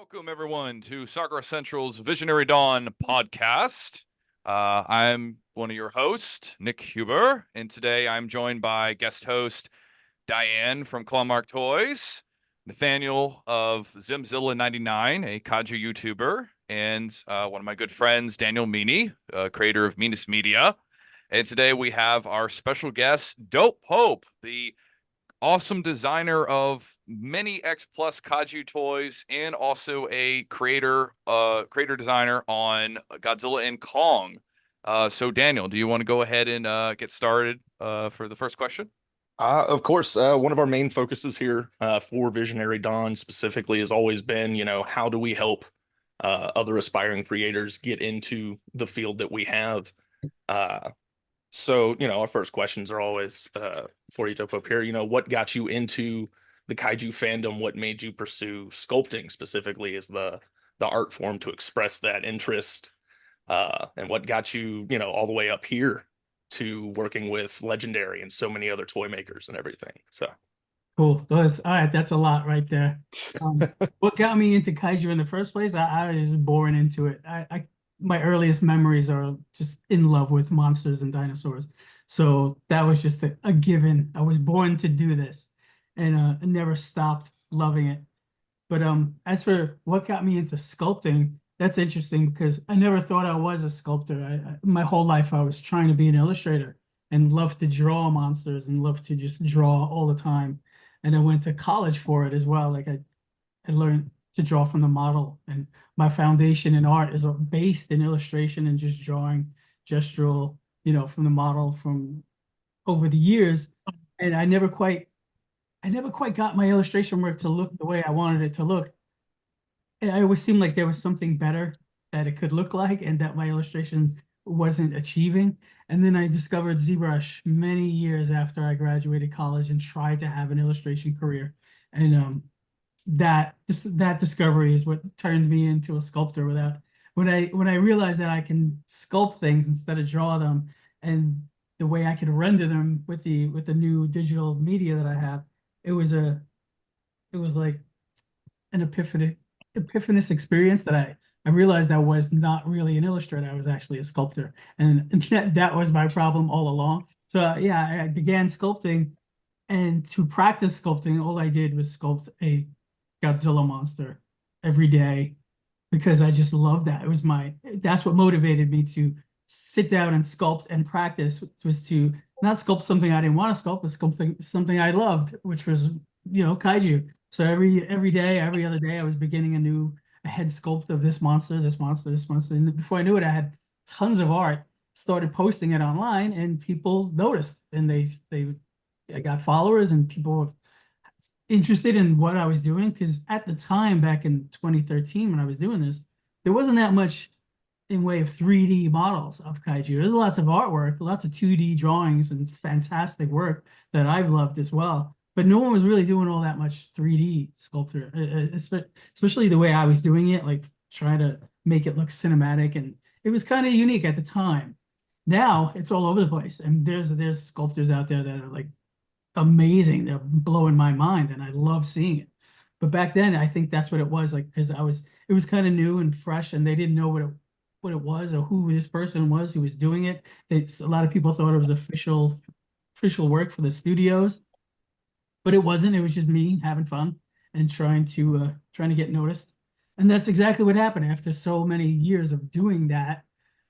Welcome, everyone, to Sakura Central's Visionary Dawn podcast. I'm one of your hosts, Nick Huber, and today I'm joined by guest host Diane from Clawmark Toys, Nathaniel of Zimzilla99, a Kaiju YouTuber, and one of my good friends, Daniel Meany, creator of Meanest Media. And today we have our special guest, Dope Pope, the awesome designer of many X Plus Kaiju toys and also a creator designer on Godzilla and Kong. So Daniel, do you want to go ahead and get started for the first question? Of course, one of our main focuses here for Visionary Dawn specifically has always been, how do we help other aspiring creators get into the field that we have? Uh, our first questions are always for you to up here, what got you into the kaiju fandom? What made you pursue sculpting specifically as the art form to express that interest? And what got you, all the way up here to working with Legendary and so many other toy makers and everything. So Cool. That's all right. That's a lot right there. What got me into kaiju in the first place? I was born into it. My earliest memories are just in love with monsters and dinosaurs. So that was just a given. I was born to do this, and I never stopped loving it. But as for what got me into sculpting, that's interesting because I never thought I was a sculptor. My whole life I was trying to be an illustrator and loved to draw monsters and loved to just draw all the time. And I went to college for it as well. I learned to draw from the model, and my foundation in art is based in illustration and just drawing gestural, from the model from over the years. And I never quite got my illustration work to look the way I wanted it to look. It always seemed like there was something better that it could look like and that my illustration wasn't achieving. And then I discovered ZBrush many years after I graduated college and tried to have an illustration career. And that discovery is what turned me into a sculptor. When I realized that I can sculpt things instead of draw them, and the way I could render them with the new digital media that I have, it was like an epiphanous experience that I realized I was not really an illustrator. I was actually a sculptor. And that was my problem all along. So yeah, I began sculpting, and to practice sculpting, all I did was sculpt a Godzilla monster every day because I just loved that. That's what motivated me to sit down and sculpt and practice, was to not sculpt something I didn't want to sculpt, but sculpting something I loved, which was, kaiju. So every day, every other day, I was beginning a head sculpt of this monster, this monster, this monster. And before I knew it, I had tons of art, started posting it online, and people noticed, and I got followers and people were interested in what I was doing. Because at the time, back in 2013, when I was doing this, there wasn't that much in way of 3D models of kaiju. There's lots of artwork, lots of 2D drawings and fantastic work that I've loved as well. But no one was really doing all that much 3D sculpture, especially the way I was doing it, like trying to make it look cinematic. And it was kind of unique at the time. Now it's all over the place. And there's sculptors out there that are like amazing. They're blowing my mind, and I love seeing it. But back then, I think that's what it was like, because it was kind of new and fresh, and they didn't know what it was or who this person was who was doing it. A lot of people thought it was official work for the studios, but it wasn't. It was just me having fun and trying to get noticed. And that's exactly what happened. After so many years of doing that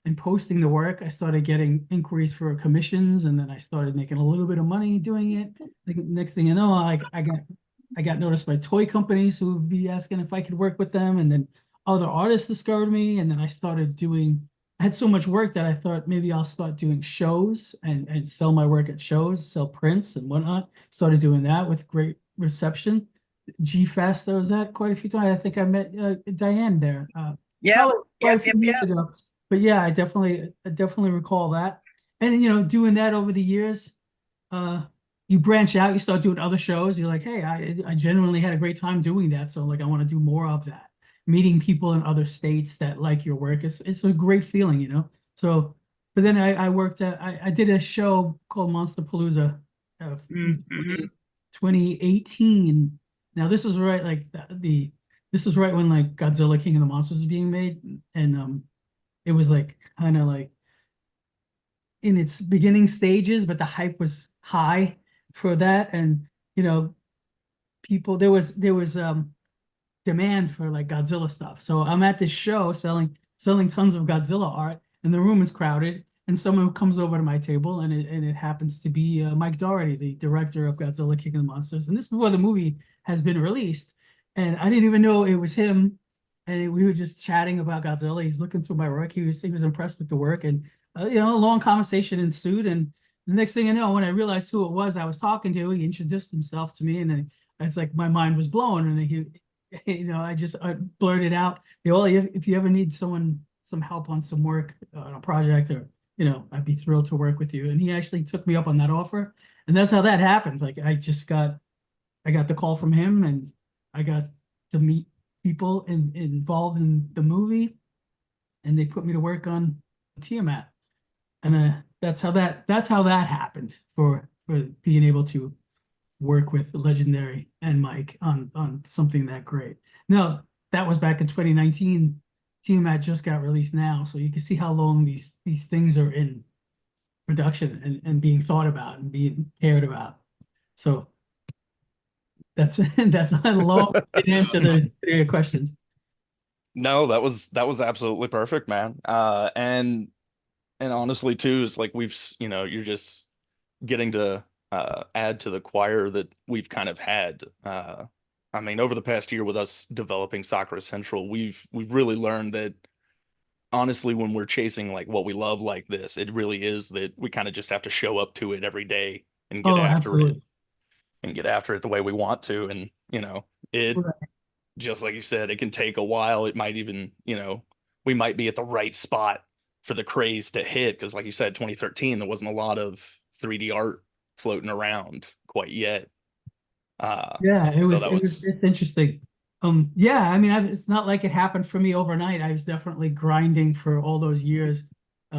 and posting the work, I started getting inquiries for commissions, and then I started making a little bit of money doing it. Like, next thing you know, I got noticed by toy companies who would be asking if I could work with them, and then other artists discovered me, and then I had so much work that I thought maybe I'll start doing shows and sell my work at shows, sell prints and whatnot. Started doing that with great reception. G-Fest, I was at quite a few times. I think I met Diane there. Yeah, Probably quite a few years yep. ago. But yeah, I definitely recall that. And doing that over the years, you branch out, you start doing other shows. You're like, hey, I genuinely had a great time doing that. So like, I want to do more of that. Meeting people in other states that like your work, it's a great feeling. So, but then I did a show called Monster Palooza, Mm-hmm. 2018. Now this was right like the this was right when like Godzilla King of the Monsters was being made, and it was like kind of like in its beginning stages, but the hype was high for that, and you know, people there was demand for like Godzilla stuff. So I'm at this show selling tons of Godzilla art, and the room is crowded. And someone comes over to my table, and it happens to be Mike Dougherty, the director of Godzilla King of the Monsters. And this is before the movie has been released, and I didn't even know it was him. And we were just chatting about Godzilla. He's looking through my work. He was impressed with the work, and a long conversation ensued. And the next thing I know, when I realized who it was I was talking to, he introduced himself to me, and it's like my mind was blown. And I blurted out, well, if you ever need some help on some work on a project, or I'd be thrilled to work with you. And he actually took me up on that offer, and that's how that happened. Like I got the call from him, and I got to meet people involved in the movie, and they put me to work on Tiamat, and that's how that happened for being able to work with Legendary and Mike on something that great. Now, that was back in 2019. Tiamat just got released now, so you can see how long these things are in production and being thought about and being cared about. So that's not a long answer to your questions. No, that was absolutely perfect, man. And honestly too, it's like you're just getting to add to the choir that we've kind of had. I mean, over the past year with us developing Sakura Central, we've really learned that honestly, when we're chasing like what we love like this, it really is that we kind of just have to show up to it every day and get Oh, after it absolutely. and get after it the way we want to. And it Right. just like you said, it can take a while. It might even, we might be at the right spot for the craze to hit. Because, like you said, 2013, there wasn't a lot of 3D art floating around quite yet. Yeah, So that was, it's interesting. Yeah, I mean, it's not like it happened for me overnight. I was definitely grinding for all those years,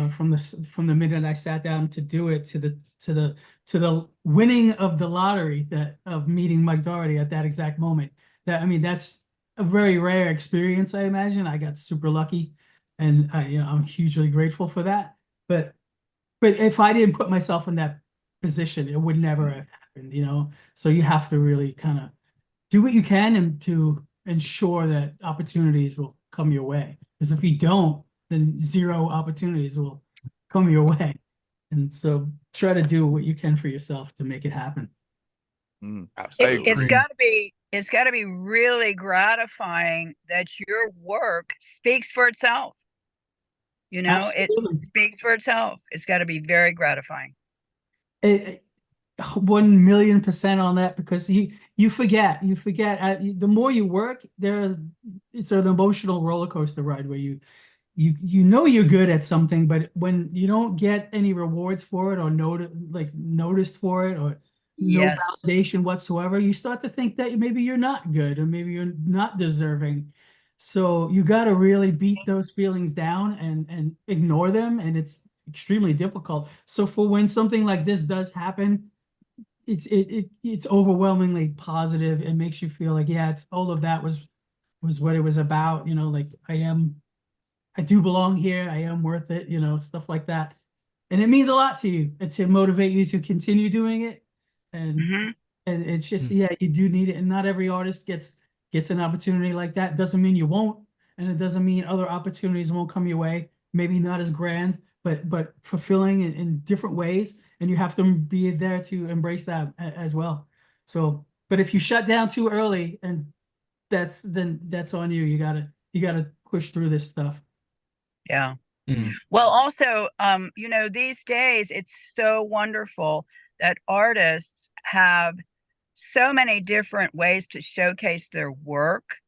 from the minute I sat down to do it to the winning of the lottery, that of meeting Mike Dougherty at that exact moment. That's a very rare experience, I imagine. I got super lucky, and I'm hugely grateful for that. But if I didn't put myself in that position, it would never have happened. So you have to really kind of do what you can and to ensure that opportunities will come your way. Because if you don't, then zero opportunities will come your way. And so try to do what you can for yourself to make it happen. I absolutely. It's agree. got to be really gratifying that your work speaks for itself. It Absolutely. speaks for itself. It's got to be very gratifying. 1,000,000% on that, because you forget the more you work, it's an emotional roller coaster ride where you know you're good at something, but when you don't get any rewards for it, or noticed for it, or no Yes. validation whatsoever, you start to think that maybe you're not good, or maybe you're not deserving. So you got to really beat those feelings down and ignore them, and it's extremely difficult. So for when something like this does happen, it's overwhelmingly positive. It makes you feel like, yeah, it's all of that was what it was about. Like I do belong here. I am worth it. Stuff like that, and it means a lot to you, to motivate you to continue doing it. And Hmm. and it's just, yeah, you do need it, and not every artist gets an opportunity like that. Doesn't mean you won't, and it doesn't mean other opportunities won't come your way. Maybe not as grand, but fulfilling in different ways, and you have to be there to embrace that as well. So, but if you shut down too early, and that's on you. You gotta push through this stuff. Yeah. Mm. Well, also, these days it's so wonderful that artists have so many different ways to showcase their work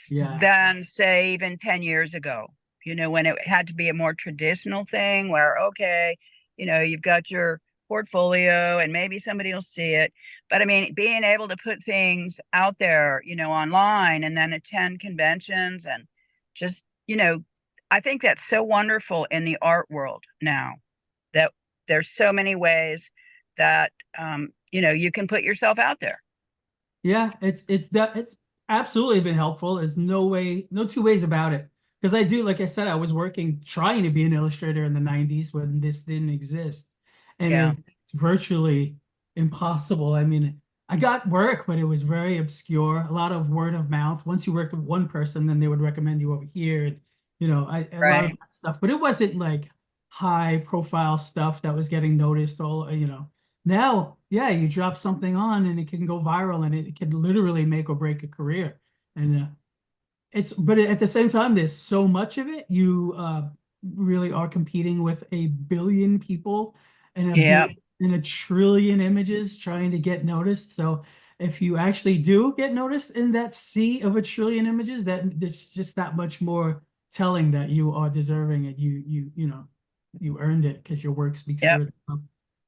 Yeah. than, say, even 10 years ago, when it had to be a more traditional thing where, okay, you've got your portfolio and maybe somebody will see it. But I mean, being able to put things out there, online, and then attend conventions, and just, I think that's so wonderful in the art world now, that there's so many ways that you can put yourself out there. Yeah, it's absolutely been helpful. There's no way, no two ways about it. Because I do, like I said, I was working, trying to be an illustrator in the 90s when this didn't exist. And Yeah. it's virtually impossible. I mean, I got work, but it was very obscure. A lot of word of mouth. Once you work with one person, then they would recommend you over here. And, a lot of Right. that stuff. But it wasn't like high profile stuff that was getting noticed all. Now, yeah, you drop something on and it can go viral and it can literally make or break a career. And but at the same time, there's so much of it. You really are competing with a billion people and Yeah. a trillion images trying to get noticed. So if you actually do get noticed in that sea of a trillion images, that there's just that much more telling that you are deserving it. You earned it because your work speaks Yep. for itself.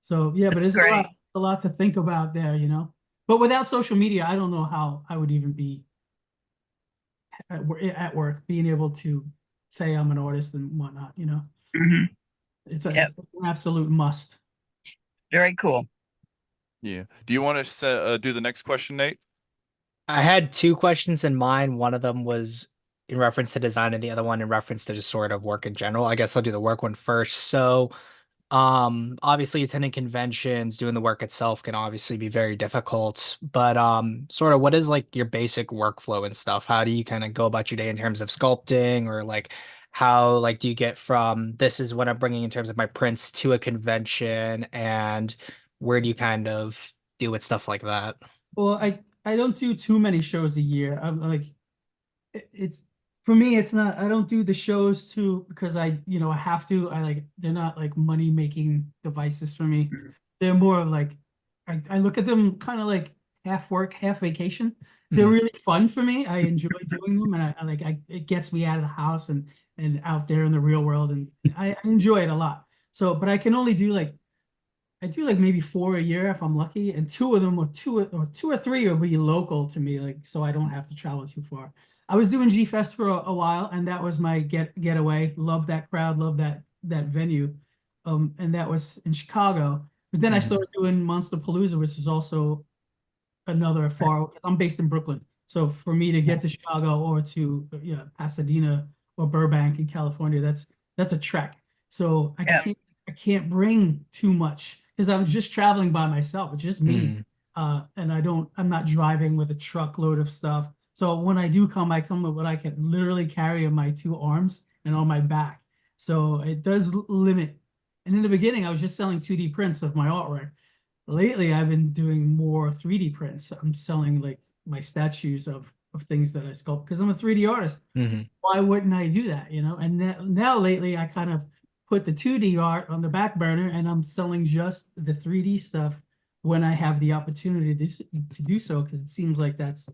So yeah, but That's there's great. a lot to think about there. But without social media, I don't know how I would even be at work, being able to say I'm an artist and whatnot. Hmm. Yep. It's an absolute must. Very cool. Yeah. Do you want to do the next question, Nate? I had two questions in mind. One of them was in reference to design, and the other one in reference to just sort of work in general. I guess I'll do the work one first. So, obviously attending conventions, doing the work itself can obviously be very difficult, but sort of what is like your basic workflow and stuff? How do you kind of go about your day in terms of sculpting, or like how like do you get from this is what I'm bringing in terms of my prints to a convention, and where do you kind of do with stuff like that? Well, I don't do too many shows a year. I'm like it's for me, it's not, I don't do the shows too because I have to. They're not like money making devices for me. They're more of like I look at them kind of like half work, half vacation. They're Mhm. really fun for me. I enjoy doing them, and it gets me out of the house and out there in the real world, and I enjoy it a lot. So, but I do like maybe four a year if I'm lucky, and two of them or two or three will be local to me, like so I don't have to travel too far. I was doing G Fest for a while, and that was my getaway. Love that crowd, love that venue, and that was in Chicago. But then I Mhm. started doing Monster Palooza, which is also another far. I'm based in Brooklyn, so for me to get to Chicago or to Pasadena or Burbank in California, that's a trek. So Yeah. I can't bring too much because I'm just traveling by myself. It's just me, Mhm. and I'm not driving with a truckload of stuff. So when I do come, I come with what I can literally carry on my two arms and on my back. So it does limit. And in the beginning, I was just selling 2D prints of my artwork. Lately, I've been doing more 3D prints. I'm selling like my statues of things that I sculpt because I'm a 3D artist. Mhm. Why wouldn't I do that? And now lately, I kind of put the 2D art on the back burner and I'm selling just the 3D stuff when I have the opportunity to do so because it seems like that's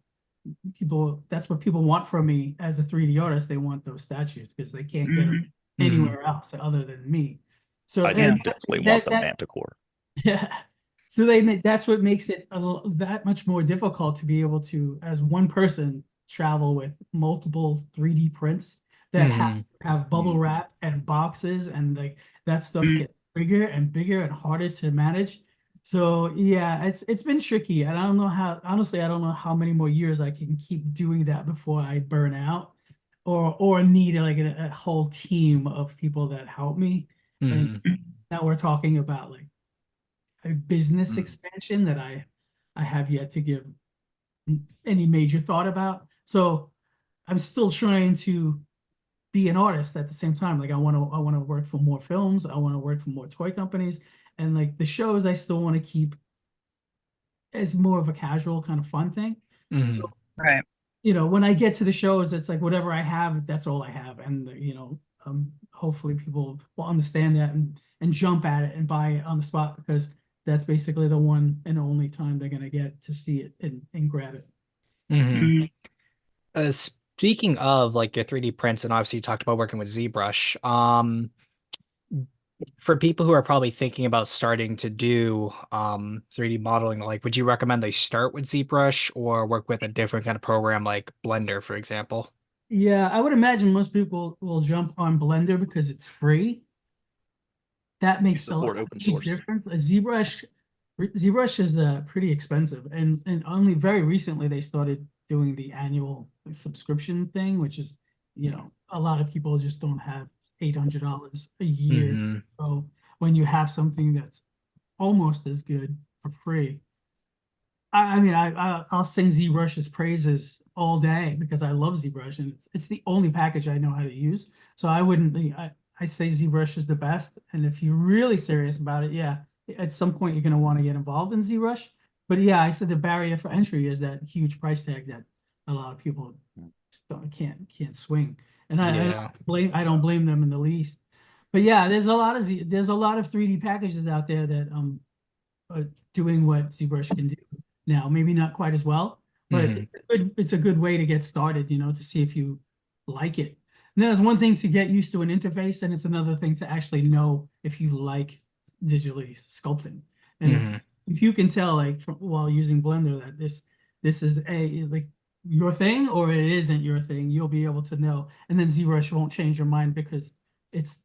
what people want from me as a 3D artist. They want those statues because they can't get them Hmm. Mhm. anywhere else other than me. So I and definitely want that the that manticore. yeah. So that's what makes it that much more difficult to be able to, as one person, travel with multiple 3D prints that Mhm. have bubble wrap and boxes, and like that stuff gets bigger and harder to manage. So yeah, it's been tricky, and I don't know how, honestly, I don't know how many more years I can keep doing that before I burn out, or need like a whole team of people that help me. And Mhm. now we're talking about like a business expansion that I have yet to give any major thought about. So I'm still trying to be an artist at the same time. Like I want to work for more films. I want to work for more toy companies, and like the shows I still want to keep as more of a casual kind of fun thing. So Mhm. Right. when I get to the shows, it's like whatever I have, that's all I have, and hopefully people will understand that and jump at it and buy it on the spot because that's basically the one and only time they're gonna get to see it and grab it. Mhm. Mhm. Speaking of like your 3D prints, and obviously you talked about working with ZBrush. For people who are probably thinking about starting to do 3D modeling, like would you recommend they start with ZBrush or work with a different kind of program like Blender, for example? Yeah, I would imagine most people will jump on Blender because it's free. That We makes support a open huge source. difference. ZBrush is pretty expensive, and only very recently they started doing the annual subscription thing, which is, a lot of people just don't have $800 a year. Mm-hmm. So when you have something that's almost as good for free, I mean, I'll sing ZBrush's praises all day because I love ZBrush, and it's the only package I know how to use. So I wouldn't, I say ZBrush is the best. And if you're really serious about it, yeah, at some point you're going to want to get involved in ZBrush. But yeah, I said the barrier for entry is that huge price tag that a lot of people just can't swing. And Yeah. I don't blame them in the least. But yeah, there's a lot of 3D packages out there that are doing what ZBrush can do now. Maybe not quite as well, but it's a good way to get started, to see if you like it. And there's one thing to get used to an interface, and it's another thing to actually know if you like digitally sculpting. And if you can tell, like while using Blender, that this is like your thing or it isn't your thing, you'll be able to know. And then ZBrush won't change your mind because it's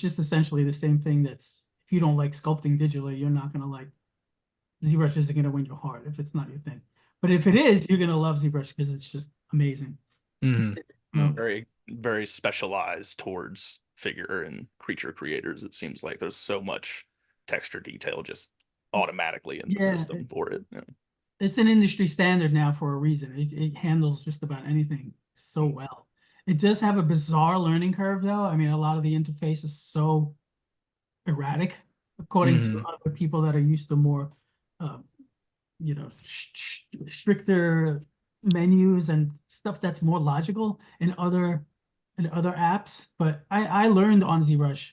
just essentially the same thing. That's, if you don't like sculpting digitally, you're not gonna like ZBrush. Isn't gonna win your heart if it's not your thing. But if it is, you're gonna love ZBrush because it's just amazing. Very, very specialized towards figure and creature creators. It seems like there's so much texture detail just automatically in the system for it. Yeah. It's an industry standard now for a reason. It handles just about anything so well. It does have a bizarre learning curve, though. I mean, a lot of the interface is so erratic, according to other people that are used to more, stricter menus and stuff that's more logical in other apps. But I learned on ZBrush.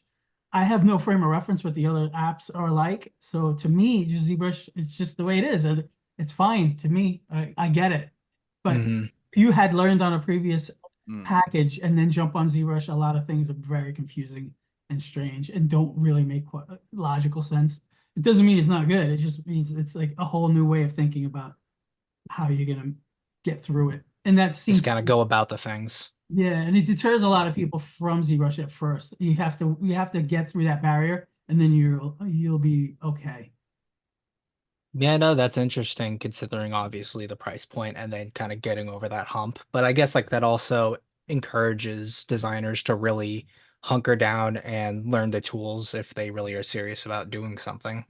I have no frame of reference what the other apps are like. So to me, just ZBrush is just the way it is. It's fine to me. I get it. But if you had learned on a previous package and then jump on ZBrush, a lot of things are very confusing and strange and don't really make logical sense. It doesn't mean it's not good. It just means it's like a whole new way of thinking about how you're gonna get through it. And that seems just kind of go about the things. Yeah, and it deters a lot of people from ZBrush at first. You have to get through that barrier, and then you'll be okay. Yeah, no, that's interesting considering obviously the price point and then kind of getting over that hump. But I guess like that also encourages designers to really hunker down and learn the tools if they really are serious about doing something.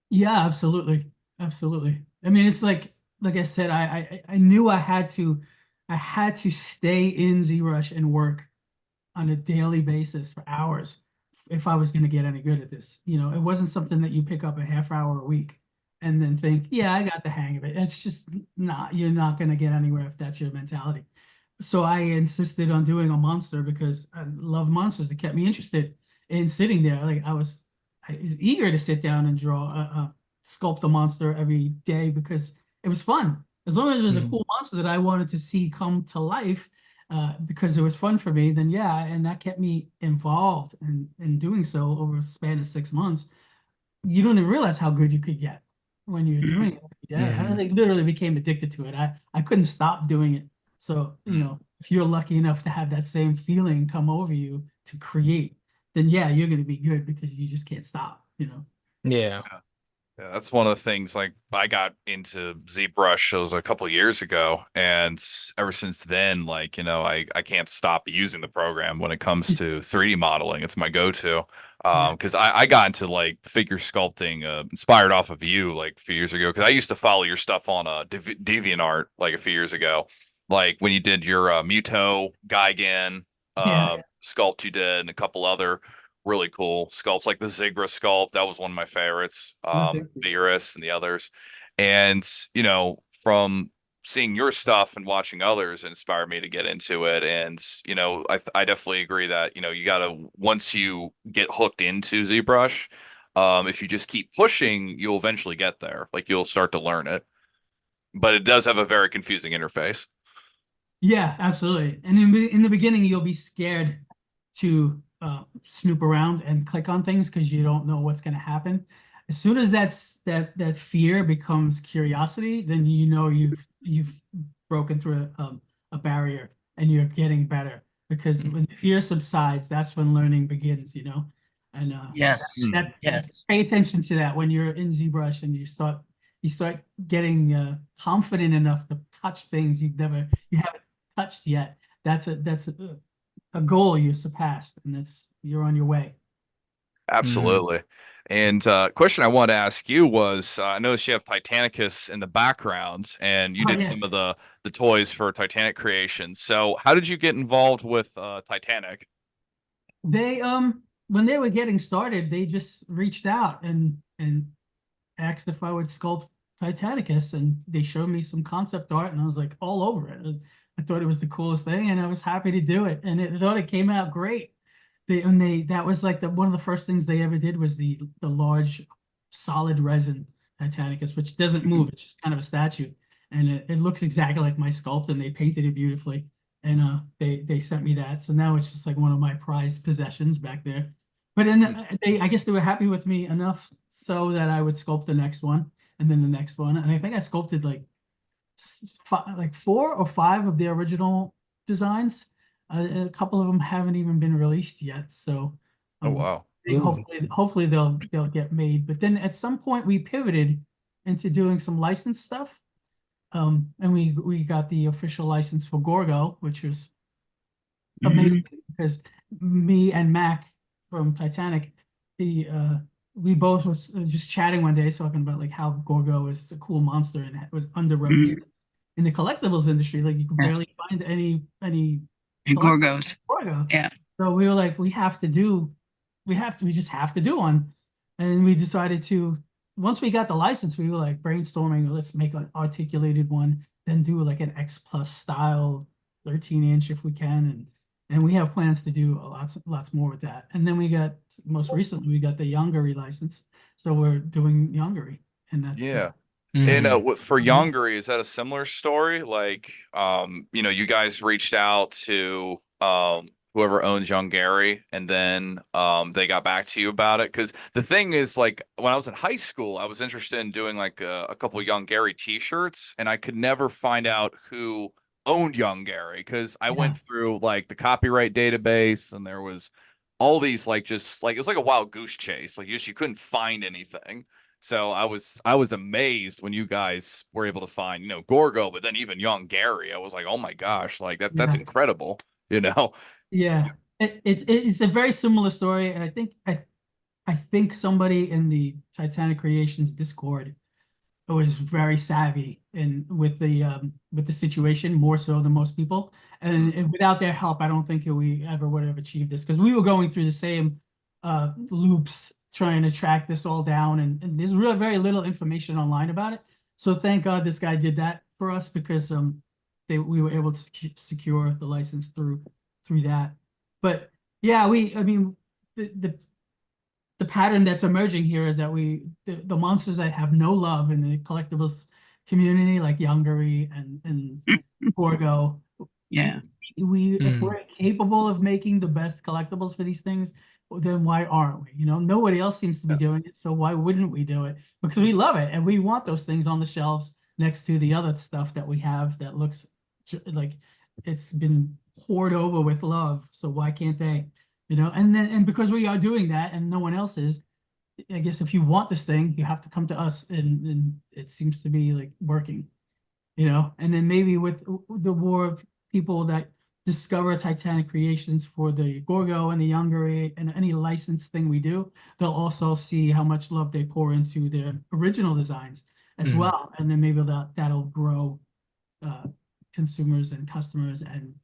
Yeah, absolutely. Absolutely. I mean, it's like I said, I knew I had to stay in ZBrush and work on a daily basis for hours if I was going to get any good at this. It wasn't something that you pick up a half hour a week and then think, yeah, I got the hang of it. It's just not, you're not going to get anywhere if that's your mentality. So I insisted on doing a monster because I love monsters. It kept me interested in sitting there. Like I was eager to sit down and draw, sculpt a monster every day because it was fun. As long as it was a cool monster that I wanted to see come to life, because it was fun for me, then yeah, and that kept me involved in doing so over a span of 6 months. You don't even realize how good you could get when you're doing it every day. I literally became addicted to it. I couldn't stop doing it. So, if you're lucky enough to have that same feeling come over you to create, then yeah, you're going to be good because you just can't stop, Yeah. Yeah, that's one of the things. Like I got into ZBrush, it was a couple of years ago, and ever since then, like I can't stop using the program when it comes to 3D modeling. It's my go-to. Because I got into like figure sculpting, inspired off of you like a few years ago. Because I used to follow your stuff on DeviantArt like a few years ago, like when you did your Muto Gigan sculpt you did, and a couple other really cool sculpts like the Zigra sculpt. That was one of my favorites. Beerus and the others. And, from seeing your stuff and watching others inspired me to get into it. And, I definitely agree that, you gotta, once you get hooked into ZBrush, if you just keep pushing, you'll eventually get there. Like you'll start to learn it. But it does have a very confusing interface. Yeah, absolutely. And in the beginning, you'll be scared to snoop around and click on things because you don't know what's going to happen. As soon as that fear becomes curiosity, then you've broken through a barrier and you're getting better. Because when fear subsides, that's when learning begins. And Yes. that's Yes. pay attention to that when you're in ZBrush and you start you start getting confident enough to touch things you haven't touched yet. That's a goal you surpassed, and you're on your way. Absolutely. And question I wanted to ask you was, I noticed you have Titanicus in the background, and you Oh did yeah. some of the toys for Titanic creations. So how did you get involved with Titanic? They when they were getting started, they just reached out and asked if I would sculpt Titanicus, and they showed me some concept art, and I was like all over it. I thought it was the coolest thing, and I was happy to do it, and I thought it came out great. They that was like one of the first things they ever did was the large solid resin Titanicus, which doesn't move. It's just kind of a statue, and it looks exactly like my sculpt, and they painted it beautifully, and they sent me that. So now it's just like one of my prized possessions back there. But then Hmm. I guess they were happy with me enough so that I would sculpt the next one and then the next one, and I think I sculpted like like 4 or 5 of the original designs. A couple of them haven't even been released yet, so Oh, um, wow. Ooh. hopefully they'll get made. But then at some point we pivoted into doing some licensed stuff, and we got the official license for Gorgo, which was amazing because me and Mac from Titanic, the we both was just chatting one day talking about like how Gorgo is a cool monster and it was underrepresented in the collectibles industry. Like you could Yeah. barely find any And collectible Gorgos. Gorgo. Yeah. So we were like, we just have to do one. And we decided to, once we got the license, we were like brainstorming, let's make an articulated one, then do like an X plus style 13-inch if we can. And we have plans to do lots more with that. And then most recently, we got the Yongari license. So we're doing Yongari. And that's, Yeah. And Mhm. for Yongari, is that a similar story? Like, you guys reached out to whoever owns Yongari, and then they got back to you about it. Because the thing is, like, when I was in high school, I was interested in doing like a couple Yongari t-shirts, and I could never find out who owned Yongari because I yeah, went through like the copyright database, and there was all these like just like it was like a wild goose chase. Like you couldn't find anything. So I was amazed when you guys were able to find, Gorgo, but then even young Gary. I was like, oh my gosh, like that's yeah, incredible, you know? yeah. It's a very similar story. And I think somebody in the Titanic Creations Discord was very savvy in with the situation more so than most people. Mm, And without their help, I don't think we ever would have achieved this because we were going through the same loops trying to track this all down, and there's really very little information online about it. So thank God this guy did that for us because we were able to secure the license through that. But yeah, I mean the pattern that's emerging here is that the monsters that have no love in the collectibles community, like Yongari and Gorgo, Yeah. we if Mhm. we're capable of making the best collectibles for these things, then why aren't we? Nobody else seems to be yeah. doing it, so why wouldn't we do it? Because we love it and we want those things on the shelves next to the other stuff that we have that looks like it's been poured over with love. So why can't they? And because we are doing that and no one else is, I guess if you want this thing, you have to come to us, and it seems to be like working. And then maybe with the more of people that discover Titanic creations for the Gorgo and the Yongari and any licensed thing we do, they'll also see how much love they pour into their original designs as Mhm. well. And then maybe that'll grow uh, consumers and customers and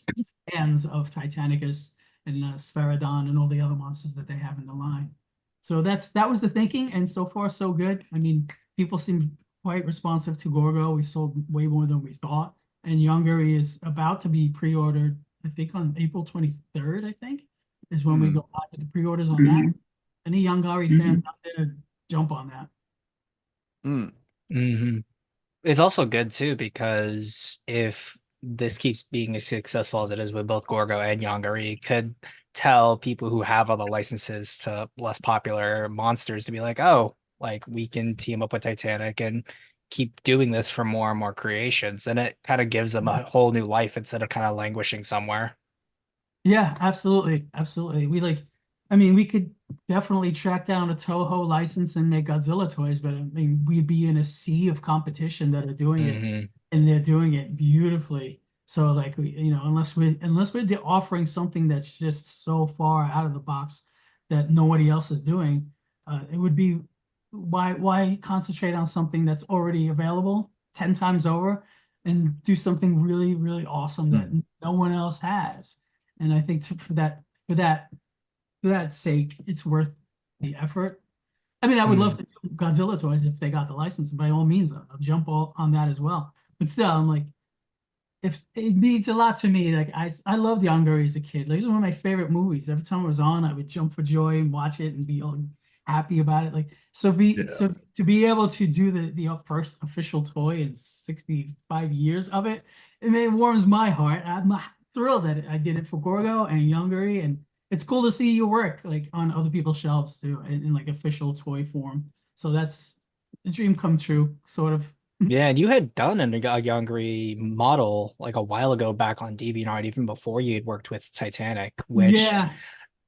fans of Titanicus and Spherodon and all the other monsters that they have in the line. So that was the thinking, and so far so good. I mean, people seem quite responsive to Gorgo. We sold way more than we thought, and Yongari is about to be pre-ordered. I think on April 23rd. I think is when we Mm, go live with the pre-orders on that. Any Yongari fans Mhm. out there, jump on that. mm, Mhm. It's also good too because if this keeps being as successful as it is with both Gorgo and Yongari, it could tell people who have all the licenses to less popular monsters to be like, oh, like we can team up with Titanic and keep doing this for more and more creations. And it kind of gives them a whole new life instead of kind of languishing somewhere. Yeah, absolutely. Absolutely. I mean, we could definitely track down a Toho license and make Godzilla toys, but I mean, we'd be in a sea of competition that are doing it, Hmm. and they're doing it beautifully. So like unless we're offering something that's just so far out of the box that nobody else is doing, it would be why concentrate on something that's already available 10 times over and do something really, really awesome that no one else has. And I think for that sake, it's worth the effort. I mean, I would love to do Godzilla toys if they got the license. By all means, I'll jump on that as well. But still, I'm like, if it means a lot to me. Like I loved Younger as a kid. Like it was one of my favorite movies. Every time it was on, I would jump for joy and watch it and be all happy about it. Like so to be able to do the first official toy in 65 years of it, and it warms my heart. I'm thrilled that I did it for Gorgo and Younger, and it's cool to see your work like on other people's shelves too, in like official toy form. So that's a dream come true, sort of. Yeah, and you had done a Yongari model like a while ago back on DeviantArt, even before you had worked with Titanic, which Yeah,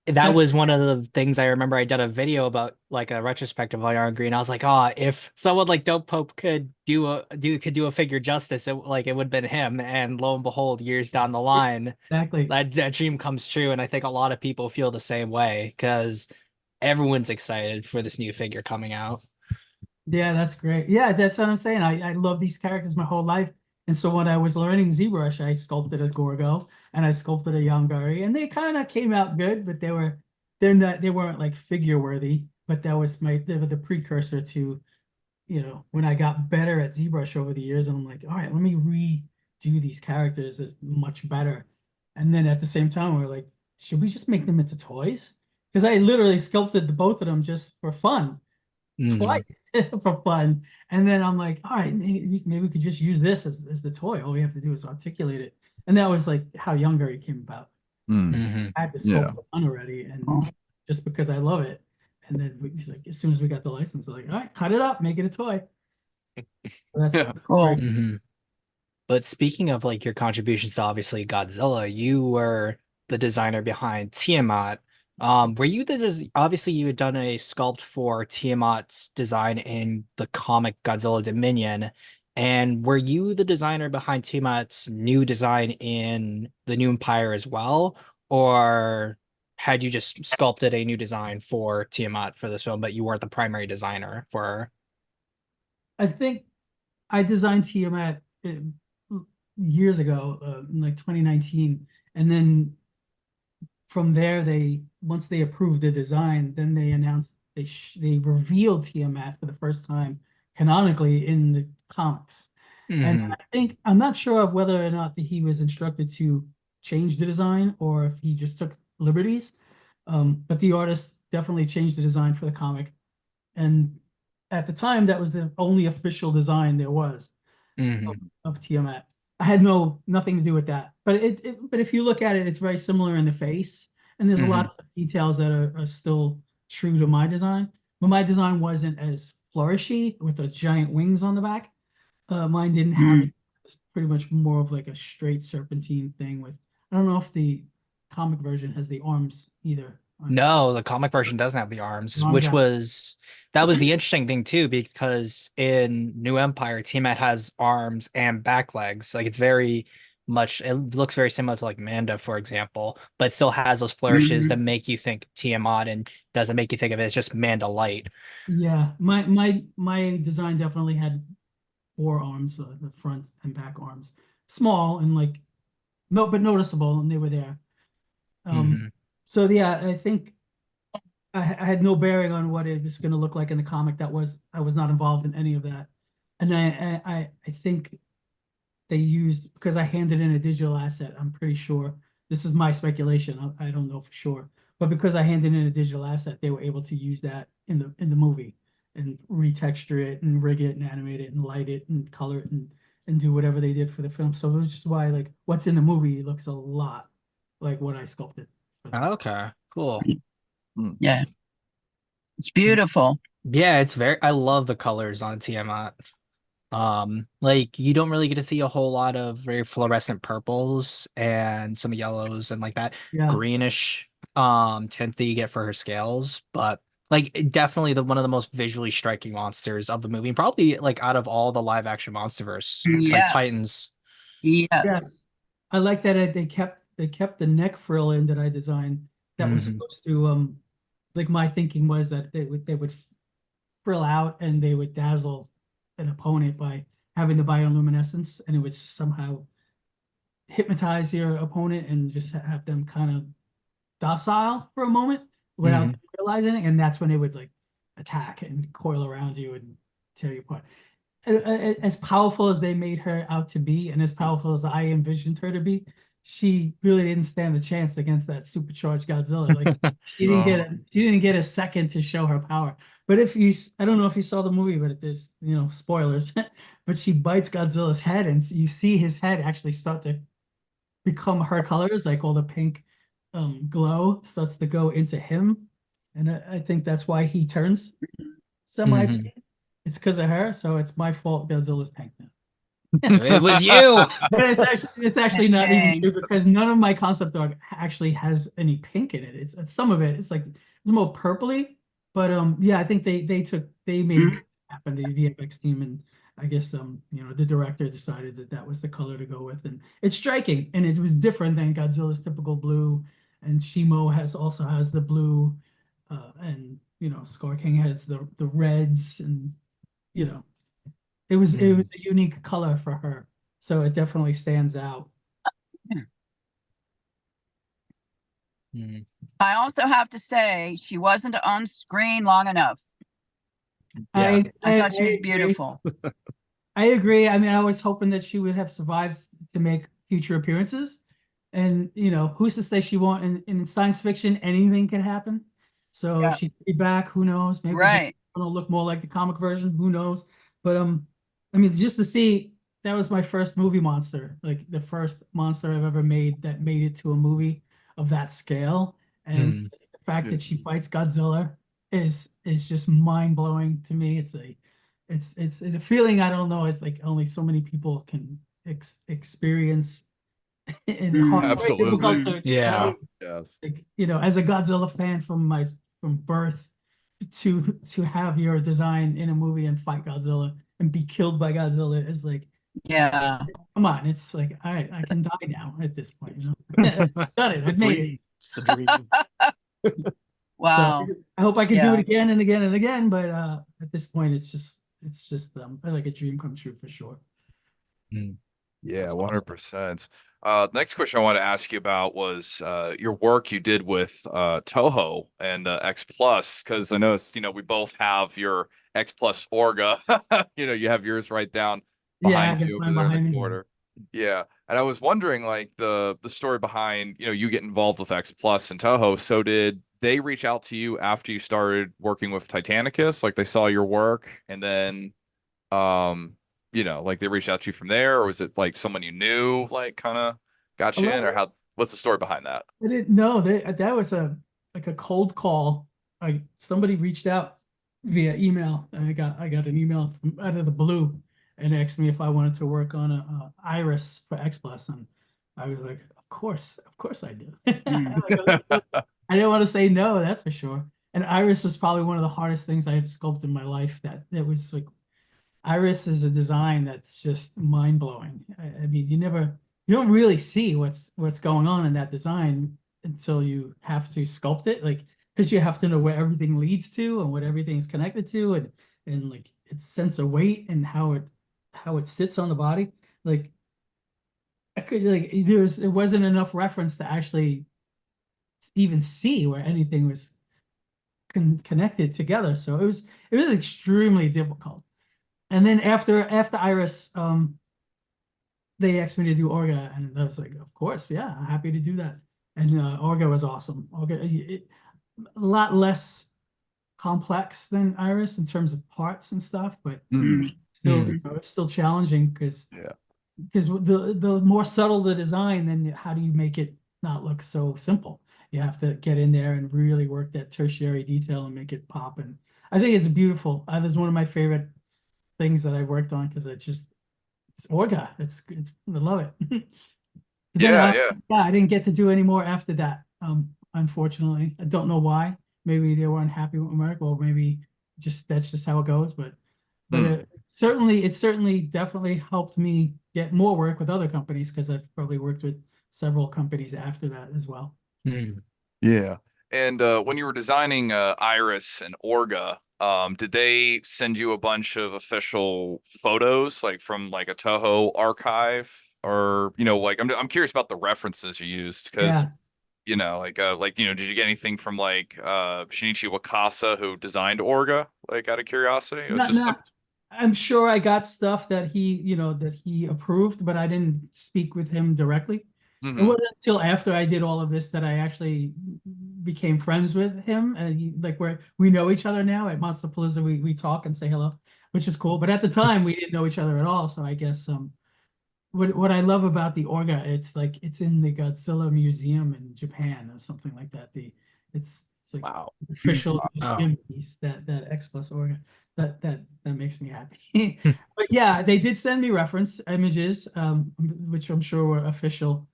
that that's was one of the things I remember. I did a video about like a retrospective of Yongari, and I was like, oh, if someone like Dope Pope could do a figure justice, it would have been him. And lo and behold, years down the line, exactly. that dream comes true. And I think a lot of people feel the same way because everyone's excited for this new figure coming out. Yeah, that's great. Yeah, that's what I'm saying. I love these characters my whole life. And so when I was learning ZBrush, I sculpted a Gorgo and I sculpted a Yongari, and they kind of came out good, but they weren't like figure worthy. But that was they were the precursor to, when I got better at ZBrush over the years, and I'm like, all right, let me redo these characters much better. And then at the same time, we're like, should we just make them into toys? Because I literally sculpted the both of them just for fun twice for fun. And then I'm like, all right, maybe we could just use this as the toy. All we have to do is articulate it. And that was like how Younger came about. Hmm. I had the Yeah. sculpt done already, and just because I love it. And then he's like, as soon as we got the license, like, all right, cut it up, make it a toy. So that's Yeah. Cool. Hmm. But speaking of like your contributions to obviously Godzilla, you were the designer behind Tiamat. Were you obviously you had done a sculpt for Tiamat's design in the comic Godzilla Dominion, and were you the designer behind Tiamat's new design in the New Empire as well, or had you just sculpted a new design for Tiamat for this film, but you weren't the primary designer for? I think I designed Tiamat years ago, in like 2019, and then from there once they approved the design, then they announced they revealed Tiamat for the first time canonically in the comics. And Hmm. I think I'm not sure of whether or not he was instructed to change the design or if he just took liberties. But the artist definitely changed the design for the comic. And at the time, that was the only official design there was Hmm. of Tiamat. I had nothing to do with that. But if you look at it, it's very similar in the face. And there's Hmm. lots of details that are still true to my design. But my design wasn't as flourishy with the giant wings on the back. Mine didn't have it. It's pretty much more of like a straight serpentine thing with, I don't know if the comic version has the arms either. No, the comic version doesn't have the arms, The arms which out. was that was the interesting thing too, because in New Empire, Tiamat has arms and back legs. Like it's very much it looks very similar to like Manda, for example, but still has those flourishes that make you think Tiamat and doesn't make you think of it as just Manda light. Yeah, my design definitely had four arms, the front and back arms, small and like no, but noticeable, and they were there. Hmm. So yeah, I think I had no bearing on what it was going to look like in the comic. I was not involved in any of that, and I think they used because I handed in a digital asset. I'm pretty sure this is my speculation. I don't know for sure, but because I handed in a digital asset, they were able to use that in the movie and retexture it and rig it and animate it and light it and color it and do whatever they did for the film. So which is why like what's in the movie looks a lot like what I sculpted for that. Okay, cool. Yeah, it's beautiful. Yeah, it's very I love the colors on Tiamat. Like you don't really get to see a whole lot of very fluorescent purples and some yellows and like that Yeah. greenish tint that you get for her scales, but like definitely the one of the most visually striking monsters of the movie, and probably like out of all the live action monsterverse, like Yes. Titans. Yes. Yes. I like that they kept the neck frill in that I designed that was Mhm. supposed to like my thinking was that they would frill out and they would dazzle an opponent by having the bioluminescence, and it would somehow hypnotize your opponent and just have them kind of docile for a moment without Mhm. realizing it, and that's when they would like attack and coil around you and tear you apart. As powerful as they made her out to be, and as powerful as I envisioned her to be, she really didn't stand a chance against that supercharged Godzilla. Like she didn't get a second to show her power. But I don't know if you saw the movie, but there's spoilers. But she bites Godzilla's head, and you see his head actually start to become her colors, like all the pink glow starts to go into him, and I think that's why he turns semi. Mhm. It's because of her, so it's my fault Godzilla's pink now. It was you. But it's actually not even Dang. true because none of my concept art actually has any pink in it. It's some of it. It's like it's more purpley, but yeah, I think they made it happen, the VFX team, and I guess the director decided that that was the color to go with, and it's striking, and it was different than Godzilla's typical blue, and Shimo also has the blue, and Scar King has the reds, and you know it was a unique color for her, so it definitely stands out. Mhm. I also have to say she wasn't on screen long enough. Yeah. I thought she was agree. beautiful. I agree. I mean, I was hoping that she would have survived to make future appearances. And, who's to say she won't? In science fiction, anything can happen. So if Yeah. she'd be back, who knows? Maybe the Right. will look more like the comic version. Who knows? But I mean, just to see that was my first movie monster, like the first monster I've ever made that made it to a movie of that scale. And Mhm. the fact Yeah. that she fights Godzilla is just mind blowing to me. It's a feeling I don't know. It's like only so many people can experience, and very difficult Absolutely. to Yeah. explain. Yes. Like, as a Godzilla fan from birth, to have your design in a movie and fight Godzilla and be killed by Godzilla is like, Yeah. come on, it's like I can die now at this point. I've done it. The I've made it. dream. It's the dream. So Wow. I hope I can do Yeah. it again and again and again. But at this point, it's just like a dream come true for sure. Mhm. Yeah, That's awesome. 100%. Next question I wanted to ask you about was your work you did with Toho and X Plus, because I noticed, we both have your X Plus Orga. You have yours right down Yeah, I behind got you over mine there in the behind me. corner. Yeah. And I was wondering, like, the story behind, you get involved with X Plus and Toho. So did they reach out to you after you started working with Titanicus? Like they saw your work and then like they reached out to you from there, or was it like someone you knew, like kind of got A you lot in, or what's the story behind that? I didn't know that was like a cold call. Like somebody reached out via email, and I got an email from out of the blue and asked me if I wanted to work on a Iris for X Plus, and I was like, of course I do. I didn't want to say no, that's for sure. And Iris was probably one of the hardest things I had to sculpt in my life. That was like Iris is a design that's just mind blowing. I mean, you don't really see what's going on in that design until you have to sculpt it, like because you have to know where everything leads to and what everything's connected to, and like its sense of weight and how it sits on the body. Like I could like it wasn't enough reference to actually even see where anything was connected together. So it was extremely difficult. And then after Iris, they asked me to do Orga, and I was like, of course, yeah, I'm happy to do that. And Orga was awesome. Orga, a lot less complex than Iris in terms of parts and stuff, but still, Mhm. it's still challenging because Yeah. the more subtle the design, then how do you make it not look so simple? You have to get in there and really work that tertiary detail and make it pop. And I think it's beautiful. It's one of my favorite things that I worked on because it's Orga. It's I love it. But then Yeah, yeah. yeah, I didn't get to do any more after that. Unfortunately, I don't know why. Maybe they were unhappy with America, or maybe just that's just how it goes. But Hmm. it certainly definitely helped me get more work with other companies because I've probably worked with several companies after that as well. Mm. Yeah. And when you were designing Iris and Orga, did they send you a bunch of official photos, like from like a Toho archive, or like I'm curious about the references you used, because Yeah, did you get anything from like Shinichi Wakasa, who designed Orga, like out of curiosity? It was not just not. I'm sure I got stuff that he approved, but I didn't speak with him directly. It Mhm. wasn't until after I did all of this that I actually became friends with him, and like we know each other now at Monster Palooza. We talk and say hello, which is cool. But at the time, we didn't know each other at all. So I guess what I love about the Orga, it's like it's in the Godzilla Museum in Japan or something like that. It's like Wow. official Oh. museum piece, that X plus Orga. That makes me happy. But yeah, they did send me reference images, which I'm sure were official.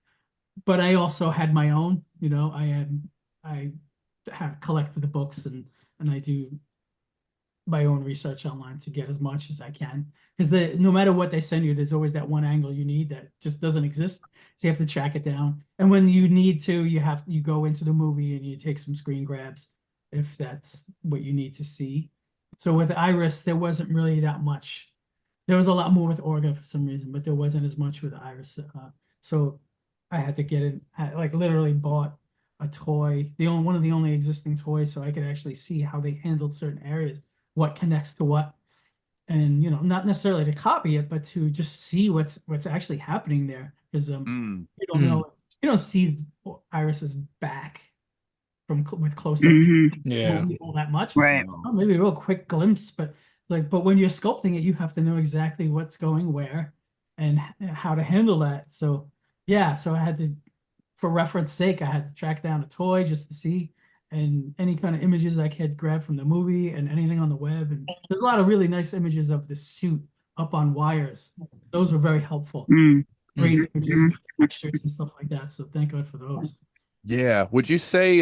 But I also had my own, I have collected the books, and I do my own research online to get as much as I can. Because no matter what they send you, there's always that one angle you need that just doesn't exist. So you have to track it down. And when you need to, you go into the movie and you take some screen grabs if that's what you need to see. So with Iris, there wasn't really that much. There was a lot more with Orga for some reason, but there wasn't as much with Iris. So I had to get it, I, like literally bought a toy, one of the only existing toys, so I could actually see how they handled certain areas, what connects to what, and not necessarily to copy it, but to just see what's actually happening there. Because Mm. you don't Mm. know, you don't see Iris's back with close up Hmm. Yeah. movie all that much. Right. No. Maybe a real quick glimpse, but when you're sculpting it, you have to know exactly what's going where and how to handle that. So yeah, so I had to, for reference sake, I had to track down a toy just to see, and any kind of images I could grab from the movie and anything on the web. And there's a lot of really nice images of the suit up on wires. Those were very helpful. Mm. Great Mm. images of textures and stuff like that. So thank God for those. Yeah. Would you say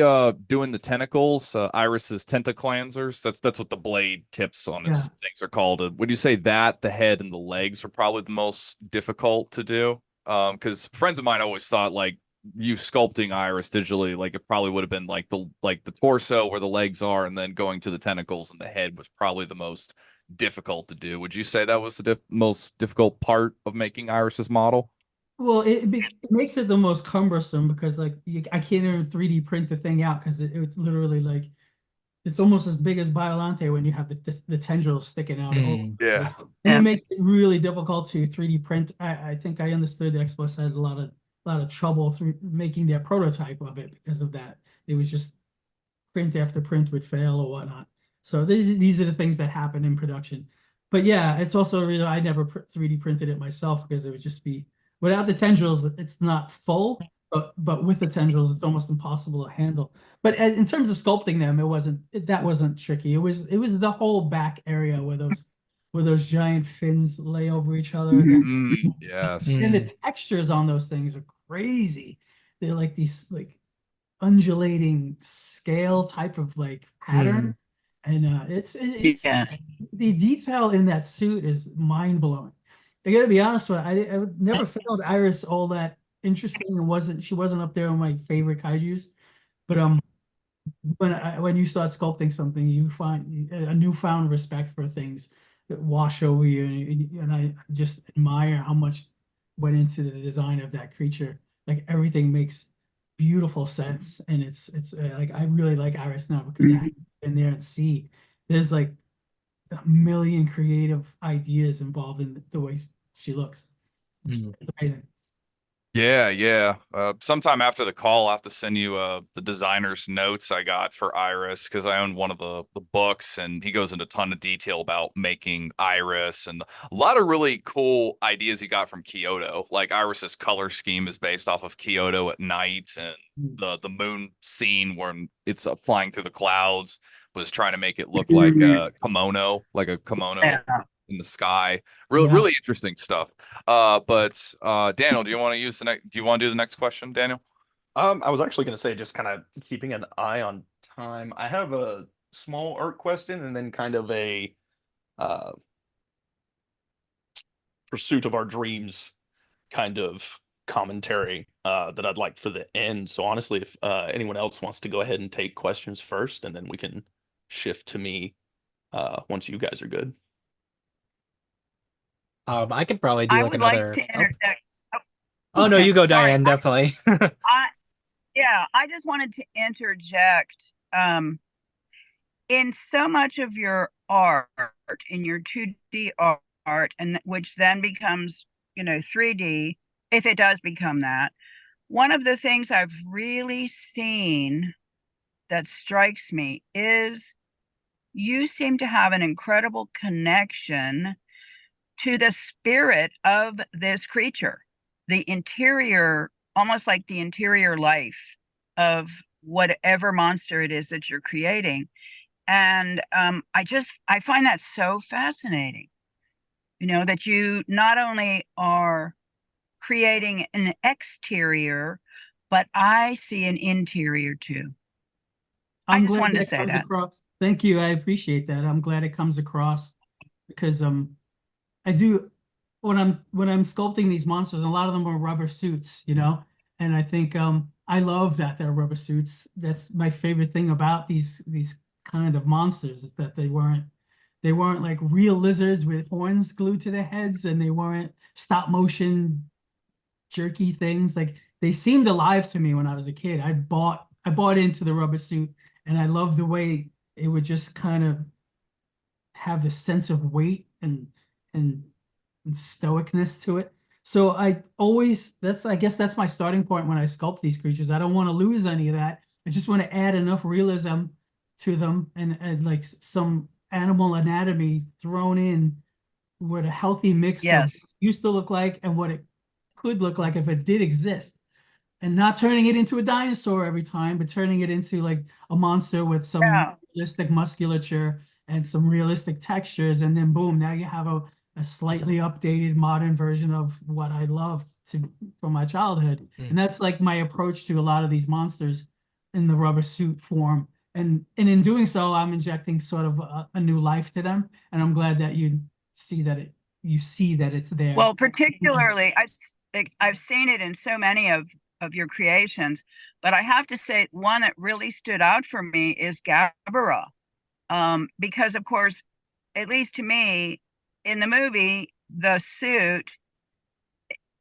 doing the tentacles, Iris's tentaclansers, that's what the blade tips on Yeah. its things are called. Would you say that the head and the legs are probably the most difficult to do? Because friends of mine always thought like you sculpting Iris digitally, like it probably would have been like the torso where the legs are, and then going to the tentacles and the head was probably the most difficult to do. Would you say that was the most difficult part of making Iris's model? Well, it makes it the most cumbersome because like I can't even 3D print the thing out because it's literally like it's almost as big as Biolante when you have the tendrils sticking out all over Mm. the Yeah. place. And it makes it really difficult to 3D print. I think I understood X Plus had a lot of trouble through making their prototype of it because of that. It was just print after print would fail or whatnot. So these are the things that happen in production. But yeah, it's also a reason I never 3D printed it myself because it would just be without the tendrils, it's not full, but with the tendrils, it's almost impossible to handle. But in terms of sculpting them, that wasn't tricky. It was the whole back area where those giant fins lay over each other. Yes. And the Mm. textures on those things are crazy. They're like these like undulating scale type of like pattern, Mm. and it's Yes. the detail in that suit is mind blowing. I gotta be honest with you, I never found Iris all that interesting, and she wasn't up there on my favorite kaiju's, but when you start sculpting something, you find a newfound respect for things that wash over you, and I just admire how much went into the design of that creature. Like everything makes beautiful sense, and it's like I really like Iris now because I have been there and see there's like a million creative ideas involved in the way she looks. Mm. It's amazing. Yeah, yeah. Sometime after the call, I'll have to send you the designer's notes I got for Iris because I own one of the books, and he goes into a ton of detail about making Iris and a lot of really cool ideas he got from Kyoto. Like Iris's color scheme is based off of Kyoto at night, and the moon scene when it's flying through the clouds was trying to make it look like Mhm. a kimono, like a kimono Yeah. in the sky. Yeah. Really interesting stuff. But Daniel, do you want to use the next? Do you want to do the next question, Daniel? I was actually going to say, just kind of keeping an eye on time. I have a small art question and then kind of a uh, pursuit of our dreams kind of commentary that I'd like for the end. So honestly, if anyone else wants to go ahead and take questions first, and then we can shift to me once you guys are good. I could probably do I like would like another. to interject. Oh no, you go, Sorry, Diane. Definitely. I just wanted to interject. In so much of your art, in your 2D art, and which then becomes, 3D, if it does become that, one of the things I've really seen that strikes me is you seem to have an incredible connection to the spirit of this creature, the interior, almost like the interior life of whatever monster it is that you're creating. And I find that so fascinating, that you not only are creating an exterior, but I see an interior too. I I'm just glad wanted to that say comes that. across. Thank you. I appreciate that. I'm glad it comes across because I do when I'm sculpting these monsters, a lot of them are rubber suits, and I think I love that they're rubber suits. That's my favorite thing about these kind of monsters is that they weren't like real lizards with horns glued to their heads, and they weren't stop motion jerky things. Like they seemed alive to me when I was a kid. I bought into the rubber suit, and I loved the way it would just kind of have this sense of weight and and stoicness to it. So I guess that's my starting point when I sculpt these creatures. I don't want to lose any of that. I just want to add enough realism to them and like some animal anatomy thrown in with a healthy mix of what it Yes. used to look like and what it could look like if it did exist. And not turning it into a dinosaur every time, but turning it into like a monster with some Yeah. realistic musculature and some realistic textures. And then boom, now you have a slightly updated modern version of what I loved from my childhood. And that's like my approach to a lot of these monsters in the rubber suit form. And in doing so, I'm injecting sort of a new life to them. And I'm glad that you see that it's there. Well, particularly, I've seen it in so many of your creations, but I have to say one that really stood out for me is Gabara. Because of course, at least to me, in the movie, the suit,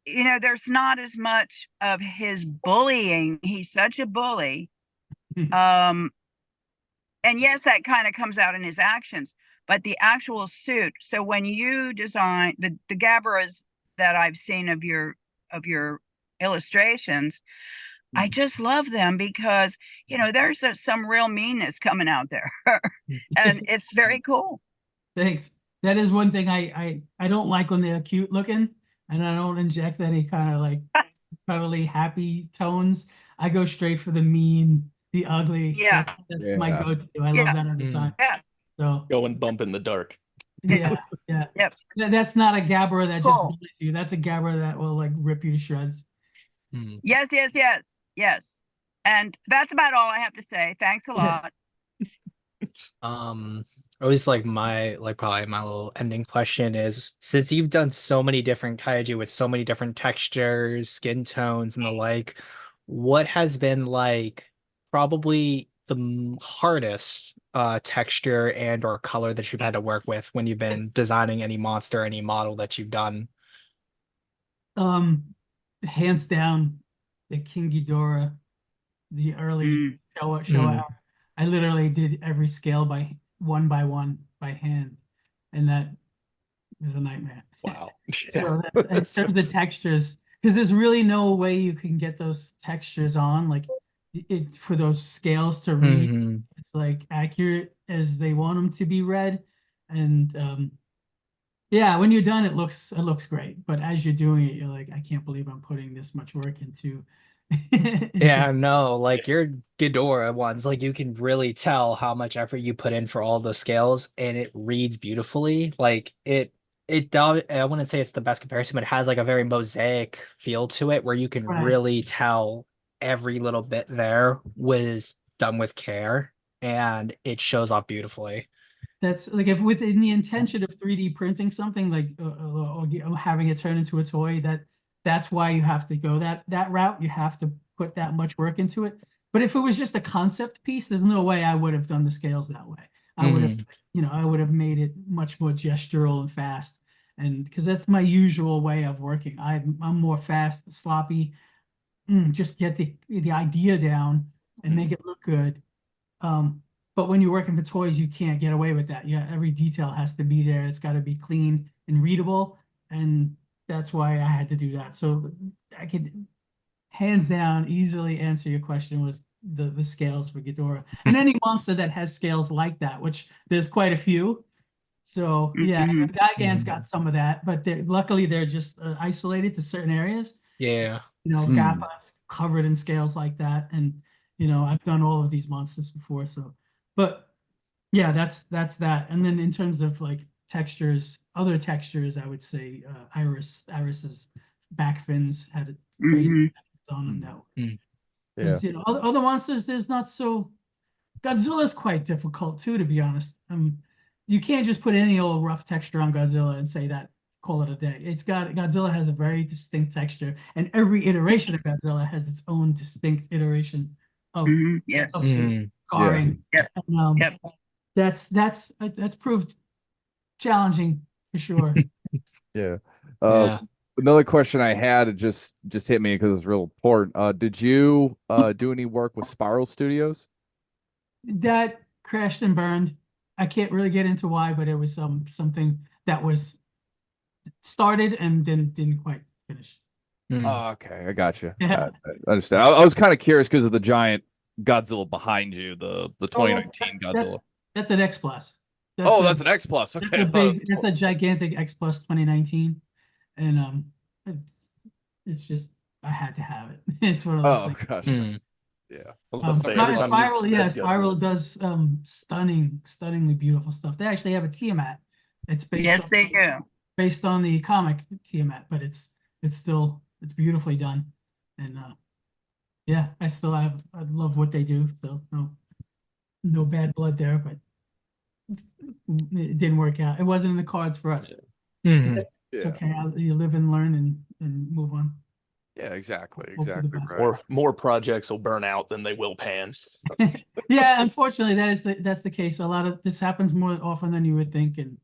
there's not as much of his bullying. He's such a bully. Um, and yes, that kind of comes out in his actions, but the actual suit. So when you design the Gabaras that I've seen of your illustrations, I just love them because there's some real meanness coming out there, and it's very cool. Thanks. That is one thing I don't like when they're cute looking, and I don't inject any kind of like cuddly happy tones. I go straight for the mean, the ugly. Yeah. That's my Yeah. go-to. I love that every time. Yeah. So Go and bump in the dark. yeah, yeah. Yep. That's not a Gabra that just Cool. bullies you. That's a Gabra that will like rip you to shreds. Yes, yes, yes, yes. And that's about all I have to say. Thanks a lot. Or at least like probably my little ending question is, since you've done so many different kaiju with so many different textures, skin tones, and the like, what has been like probably the hardest texture and or color that you've had to work with when you've been designing any monster, any model that you've done? Hands down, the King Ghidorah, the early Showa. I literally did every scale by one by hand, and that was a nightmare. Wow. So that's instead of the textures, because there's really no way you can get those textures on, like it for those scales to read. It's like accurate as they want them to be read, and yeah, when you're done, it looks great. But as you're doing it, you're like, I can't believe I'm putting this much work into. Yeah, no, like your Ghidorah ones, like you can really tell how much effort you put in for all the scales, and it reads beautifully. Like I wouldn't say it's the best comparison, but it has like a very mosaic feel to it where you can Right. really tell every little bit there was done with care and it shows off beautifully. That's like if within the intention of 3D printing something like or having it turn into a toy, that's why you have to go that route. You have to put that much work into it. But if it was just a concept piece, there's no way I would have done the scales that way. I would have, I would have made it much more gestural and fast. And because that's my usual way of working. I'm more fast, sloppy, just get the idea down and make it look good. But when you're working for toys, you can't get away with that. Yeah, every detail has to be there. It's got to be clean and readable, and that's why I had to do that. So I could hands down easily answer your question was the scales for Ghidorah and any monster that has scales like that, which there's quite a few. So yeah, Mhm. Gigant's got some of that, but luckily they're just isolated to certain areas. Yeah. Gappa's covered in scales like that, and I've done all of these monsters before. So, but yeah, that's that. And then in terms of like textures, other textures, I would say Iris's back fins had a crazy Mhm. textures on them that Yeah. because other monsters there's not so. Godzilla's quite difficult too, to be honest. You can't just put any old rough texture on Godzilla and say that, call it a day. Godzilla has a very distinct texture, and every iteration of Godzilla has its own distinct iteration of Mhm. Yes. of Mm. scarring. Yep. And, Yep. that's proved challenging for sure. Yeah. Yeah. Another question I had, it just hit me because it's real important. Did you do any work with Spiral Studios? That crashed and burned. I can't really get into why, but it was something that was started and then didn't quite finish. Mm. Oh, okay, I got you. Yeah. I understand. I was kind of curious because of the giant Godzilla behind you, the Oh, 2019 Godzilla. that's an X Plus. Oh, that's an X Plus. That's Okay, I thought it was that's a gigantic X Plus 2019, and it's just I had to have it. It's one of those Oh, things. gotcha. Mm. Yeah. I was about to say, every time you Spiral, said yeah, Godzilla- Spiral does stunningly beautiful stuff. They actually have a Tiamat. It's Yes, they do. based on the comic Tiamat, but it's beautifully done. And yeah, I love what they do. So no bad blood there, but it didn't work out. It wasn't in the cards for us. Mhm. It's Yeah. okay. You live and learn and move on. Yeah, exactly. Hope for the Exactly best. right. more projects will burn out than they will pan. Yeah, unfortunately, that's the case. A lot of this happens more often than you would think, and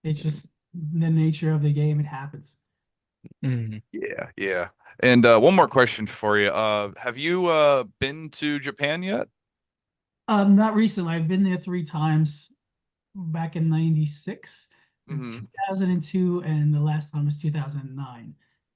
it's just the nature of the game. It happens. Mhm. Yeah, yeah. And one more question for you. Have you been to Japan yet? Not recently. I've been there 3 times. Back in '96, in Mhm. 2002, and the last time was 2009.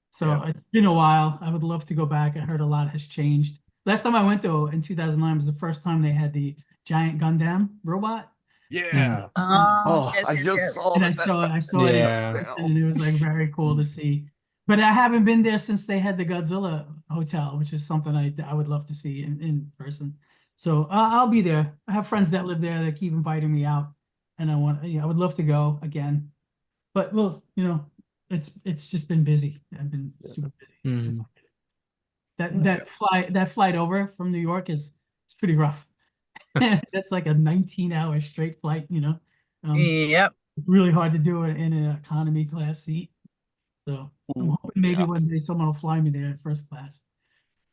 So Yeah. it's been a while. I would love to go back. I heard a lot has changed. Last time I went though in 2009 was the first time they had the giant Gundam robot. Yeah. Oh, yes, I yes, just yes. saw And that. I saw it in Yeah. person, and it was like very cool to see. But I haven't been there since they had the Godzilla hotel, which is something I would love to see in person. So I'll be there. I have friends that live there that keep inviting me out, and I would love to go again. But well, it's just been busy. I've been super busy. Mhm. That flight over from New York it's pretty rough. That's like a 19-hour straight flight, Yep. It's really hard to do it in an economy class seat. So I'm Ooh, hoping maybe yeah. one day someone will fly me there in first class.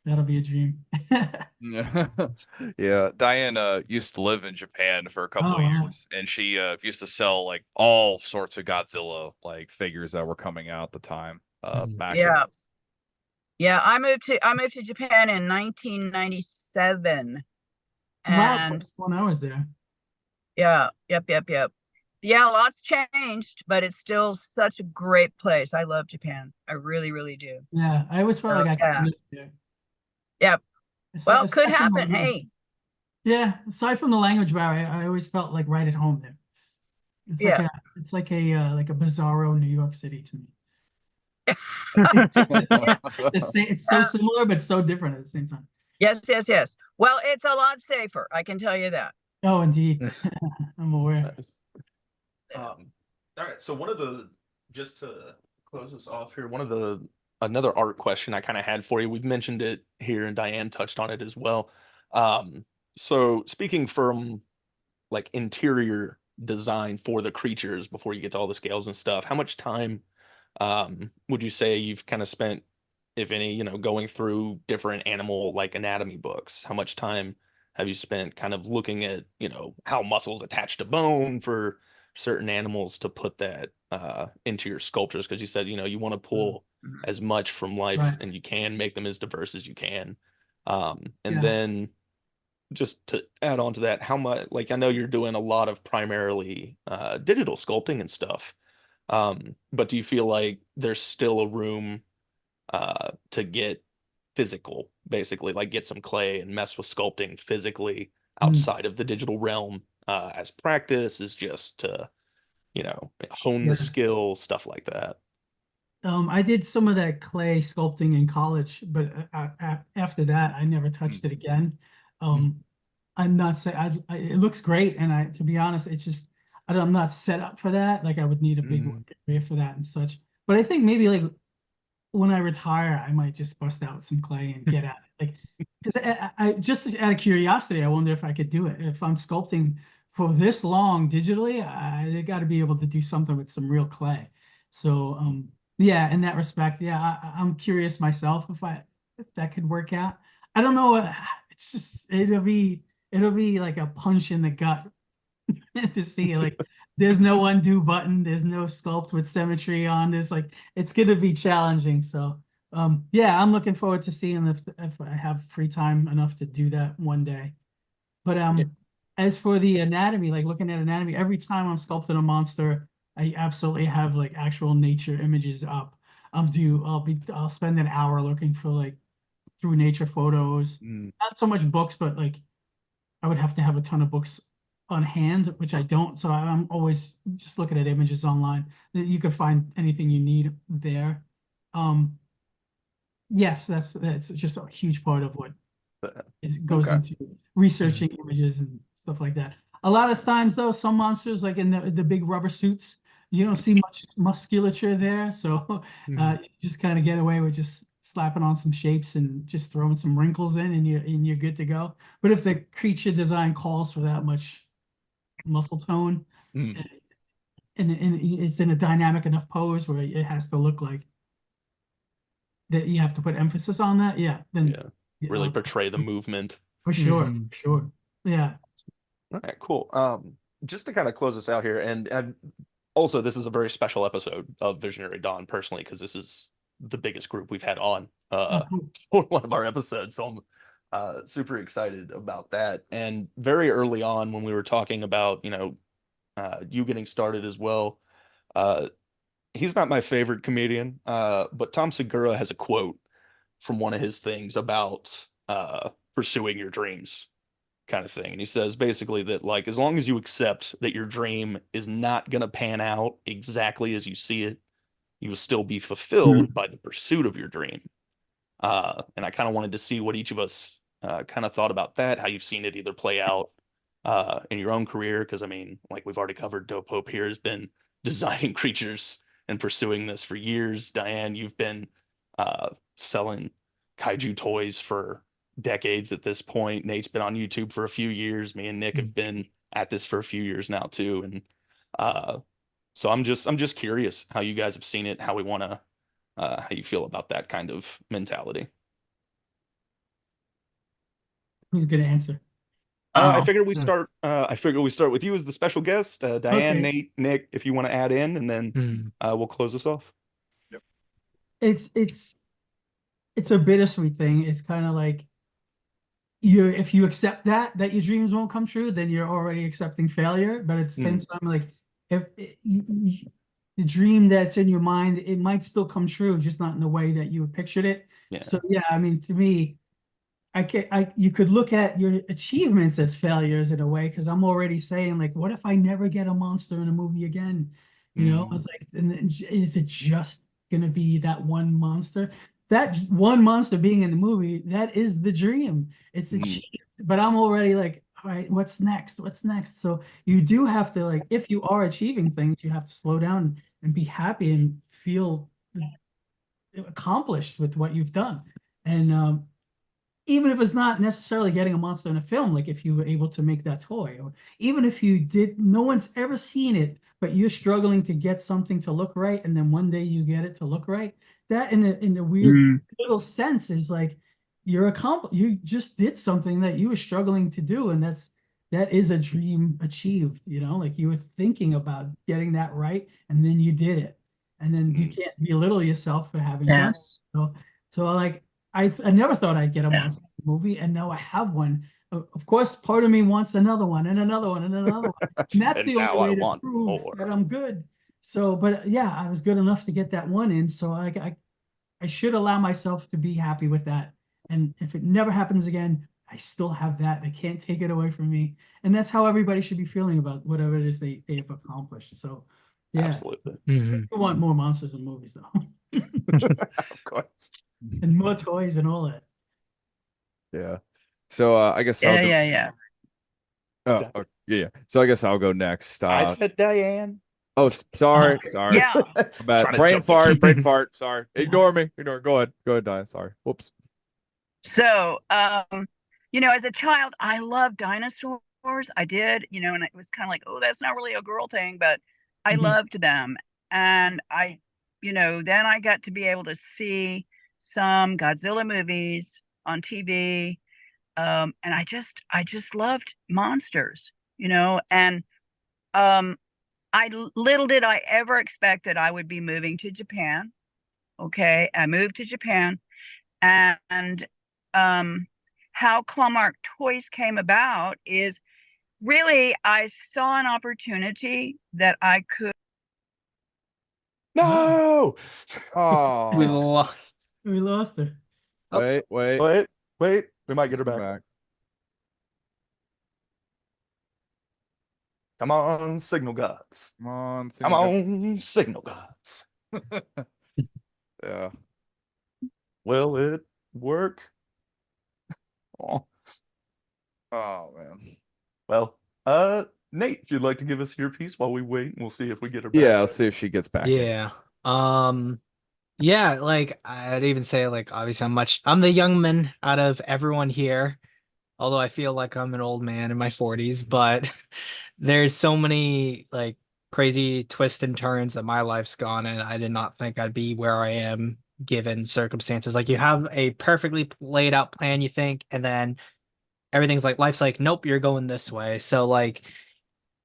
That'll be a dream. Yeah, Diane used to live in Japan for a couple Oh, of wow. years, and she used to sell like all sorts of Godzilla like figures that were coming out at the time. Back in Yeah. Yeah, I moved to Japan in 1997. Wow, And when I was there. yeah, yep. Yeah, lots changed, but it's still such a great place. I love Japan. I really, really do. Yeah, I always felt So, like I yeah. could live there. Yep. Well, Aside could from the happen. language- Hey, Yeah, aside from the language barrier, I always felt like right at home there. It's Yeah. like a bizarro New York City to me. It's so similar but so different at the same time. yes. Well, it's a lot safer. I can tell you that. Oh, indeed. I'm aware. Nice. All right. So one of the just to close us off here, another art question I kind of had for you. We've mentioned it here, and Diane touched on it as well. Um, so speaking from like interior design for the creatures before you get to all the scales and stuff, how much time would you say you've kind of spent, if any, going through different animal like anatomy books? How much time have you spent kind of looking at, how muscles attach to bone for certain animals to put that into your sculptures? Because you said, you want to pull as much from life Right. and you can make them as diverse as you can. And Yeah. then just to add on to that, how much, like, I know you're doing a lot of primarily digital sculpting and stuff. But do you feel like there's still a room to get physical, basically, like get some clay and mess with sculpting physically Mm. outside of the digital realm as practice, is just to, hone Yeah. the skill, stuff like that? I did some of that clay sculpting in college, but after that, I never touched it again. I'm not saying it looks great, and to be honest, it's just I'm not set up for that. Like I would need a big area for that and such. But I think maybe like when I retire, I might just bust out some clay and get at it. Like, because I just out of curiosity, I wonder if I could do it. If I'm sculpting for this long digitally, I got to be able to do something with some real clay. So, yeah, in that respect, yeah, I'm curious myself if that could work out. I don't know. It's just it'll be like a punch in the gut to see like there's no undo button, there's no sculpt with symmetry on this. Like it's gonna be challenging. So yeah, I'm looking forward to seeing if I have free time enough to do that one day. But Yeah. as for the anatomy, like looking at anatomy, every time I'm sculpting a monster, I absolutely have like actual nature images up. I'll spend an hour looking for like through nature photos. Not so much books, but like I would have to have a ton of books on hand, which I don't. So I'm always just looking at images online. You can find anything you need there. Um, yes, that's just a huge part of what goes Okay. into researching images and stuff like that. A lot of times, though, some monsters, like in the big rubber suits, you don't see much musculature there. So you just kind of get away with just slapping on some shapes and just throwing some wrinkles in, and you're good to go. But if the creature design calls for that much muscle tone, Mm. and it's in a dynamic enough pose where it has to look like that, you have to put emphasis on that. Yeah, then Really portray the movement. for sure, for sure. Yeah. All right, cool. Just to kind of close us out here, and also this is a very special episode of Visionary Dawn personally, because this is the biggest group we've had on for one of our episodes. So I'm super excited about that. And very early on, when we were talking about, you getting started as well, he's not my favorite comedian, but Tom Segura has a quote from one of his things about pursuing your dreams, kind of thing. And he says basically that, like, as long as you accept that your dream is not going to pan out exactly as you see it, you will still be fulfilled by the pursuit of your dream. And I kind of wanted to see what each of us kind of thought about that, how you've seen it either play out in your own career. Because I mean, like we've already covered, Dope Hope here has been designing creatures and pursuing this for years. Diane, you've been selling kaiju toys for decades at this point. Nate's been on YouTube for a few years. Me and Nick have been at this for a few years now too. And so I'm just curious how you guys have seen it, how you feel about that kind of mentality. Who's gonna answer? I figured we start. I figured we start with you as the special guest, Diane, Okay. Nate, Nick, if you want to add in, and then we'll close this off. It's a bittersweet thing. It's kind of like if you accept that your dreams won't come true, then you're already accepting failure. But at the same time, like if the dream that's in your mind, it might still come true, just not in the way that you pictured it. Yeah. So yeah, I mean, to me, you could look at your achievements as failures in a way, because I'm already saying like, what if I never get a monster in a movie again? It's like, and then is it just gonna be that one monster? That one monster being in the movie, that is the dream. It's achieved. But I'm already like, all right, what's next? What's next? So you do have to, like, if you are achieving things, you have to slow down and be happy and feel accomplished with what you've done. And even if it's not necessarily getting a monster in a film, like if you were able to make that toy, or even if you did, no one's ever seen it, but you're struggling to get something to look right, and then one day you get it to look right. That in a weird little sense is like you just did something that you were struggling to do, and that is a dream achieved, like you were thinking about getting that right, and then you did it. And then you can't belittle yourself for having done it. Yes. So like I never thought I'd get a monster movie, and now I have one. Of course, part of me wants another one and another one and another one. And that's And the only now I way to want prove more. that I'm good. So, but yeah, I was good enough to get that one in. So I should allow myself to be happy with that. And if it never happens again, I still have that. I can't take it away from me. And that's how everybody should be feeling about whatever it is they've accomplished. So yeah, Absolutely. Mhm. I want more monsters in movies though. Of course. And more toys and all that. Yeah. So I guess I'll Yeah, go. yeah, yeah. Oh, okay, yeah. So I guess I'll go next. I said Diane. Oh, sorry, sorry. Yeah. Bad. Trying to Brain jump the fart, key. brain fart. Sorry. Ignore me. Ignore. Go ahead, Diane. Sorry. Whoops. So, as a child, I loved dinosaurs. I did, and it was kind of like, oh, that's not really a girl thing, but I Mhm. loved them. And then I got to be able to see some Godzilla movies on TV. And I just loved monsters, and little did I ever expect that I would be moving to Japan. Okay. I moved to Japan, and how Clawmark Toys came about is really I saw an opportunity that I could. No. We Oh, lost. We lost her. wait. Wait. We might get her back. Back. Come on, signal gods. Come on. Come on, signal gods. Yeah. Will it work? Oh. Oh man. Well, Nate, if you'd like to give us your piece while we wait, we'll see if we get her back. Yeah. I'll see if she gets back. in. Yeah. Yeah, like I'd even say like obviously I'm the young man out of everyone here, although I feel like I'm an old man in my 40s, but there's so many like crazy twists and turns that my life's gone, and I did not think I'd be where I am given circumstances. Like you have a perfectly laid out plan, you think, and then everything's like life's like, nope, you're going this way. So like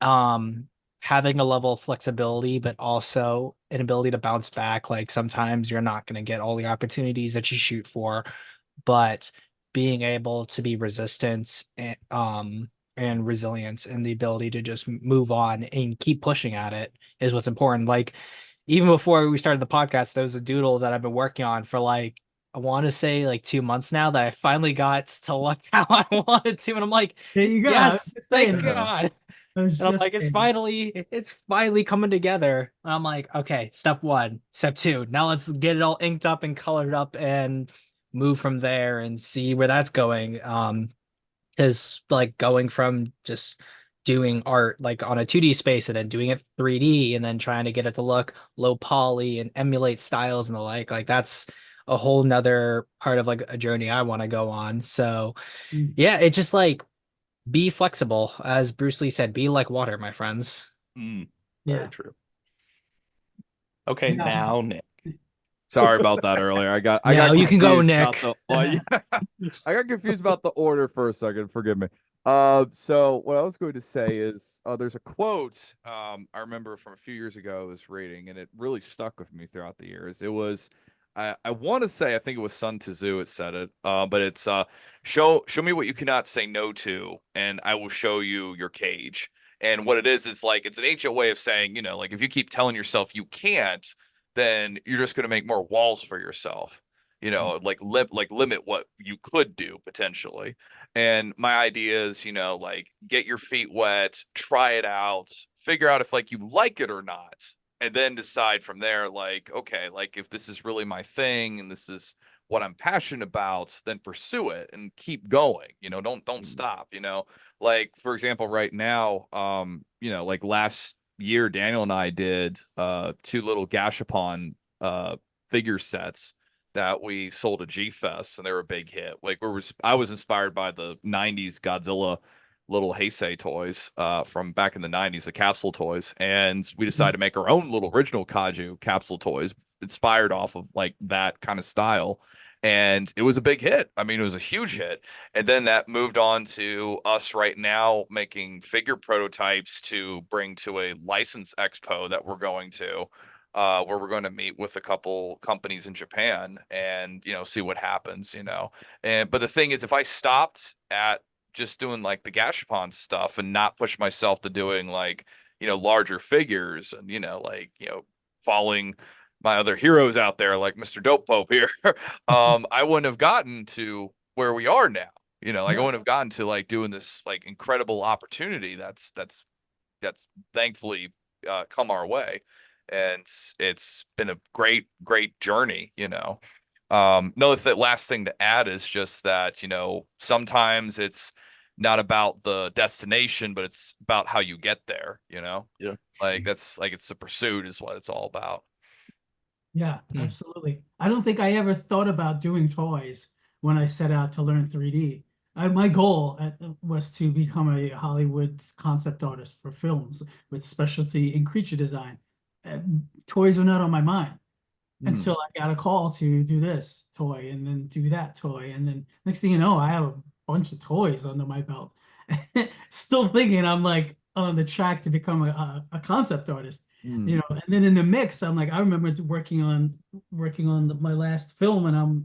having a level of flexibility, but also an ability to bounce back. Like sometimes you're not going to get all the opportunities that you shoot for, but being able to be resistant and resilience and the ability to just move on and keep pushing at it is what's important. Like even before we started the podcast, there was a doodle that I've been working on for like I want to say like 2 months now that I finally got to look how I wanted to, and I'm like, There you go. I was yes, just thank saying. God. I was And I'm just like, saying. it's finally coming together. And I'm like, okay, step one, step two. Now let's get it all inked up and colored up and move from there and see where that's going. Is like going from just doing art like on a 2D space and then doing it 3D and then trying to get it to look low poly and emulate styles and the like that's a whole nother part of like a journey I want to go on. So Mm. yeah, it just like be flexible. As Bruce Lee said, be like water, my friends. Mm. Yeah. Very true. Okay, Yeah. now Nick. Sorry about that earlier. I got You can go, confused about Nick. I got confused about the order for a second. Forgive me. So what I was going to say is, there's a quote I remember from a few years ago I was reading, and it really stuck with me throughout the years. It was, I want to say, I think it was Sun Tzu. It said it, but it's show me what you cannot say no to, and I will show you your cage. And what it is, it's like it's an ancient way of saying, like if you keep telling yourself you can't, then you're just going to make more walls for yourself, like limit what you could do potentially. And my idea is, like get your feet wet, try it out, figure out if like you like it or not, and then decide from there, like, okay, like if this is really my thing and this is what I'm passionate about, then pursue it and keep going. Don't stop. Like for example, right now, like last year, Daniel and I did two little Gashapon figure sets that we sold at G Fest, and they were a big hit. Like I was inspired by the '90s Godzilla little Heisei toys from back in the '90s, the capsule toys, and we decided to make our own little original Kaiju capsule toys inspired off of like that kind of style. And it was a big hit. I mean, it was a huge hit. And then that moved on to us right now making figure prototypes to bring to a license expo that we're going to, where we're going to meet with a couple companies in Japan and, see what happens, but the thing is, if I stopped at just doing like the Gashapon stuff and not push myself to doing like, larger figures and, following my other heroes out there, like Mr. Dope Pope here, I wouldn't have gotten to where we are now. Like I wouldn't have gotten to like doing this like incredible opportunity that's thankfully come our way. And it's been a great journey. Another last thing to add is just that, sometimes it's not about the destination, but it's about how you get there, Yeah. like that's like it's the pursuit is what it's all about. Yeah, absolutely. I don't think I ever thought about doing toys when I set out to learn 3D. My goal was to become a Hollywood concept artist for films with specialty in creature design. Toys were not on my mind until I got a call to do this toy and then do that toy. And then next thing you know, I have a bunch of toys under my belt. Still thinking I'm like on the track to become a concept artist. And then in the mix, I'm like, I remember working on my last film, and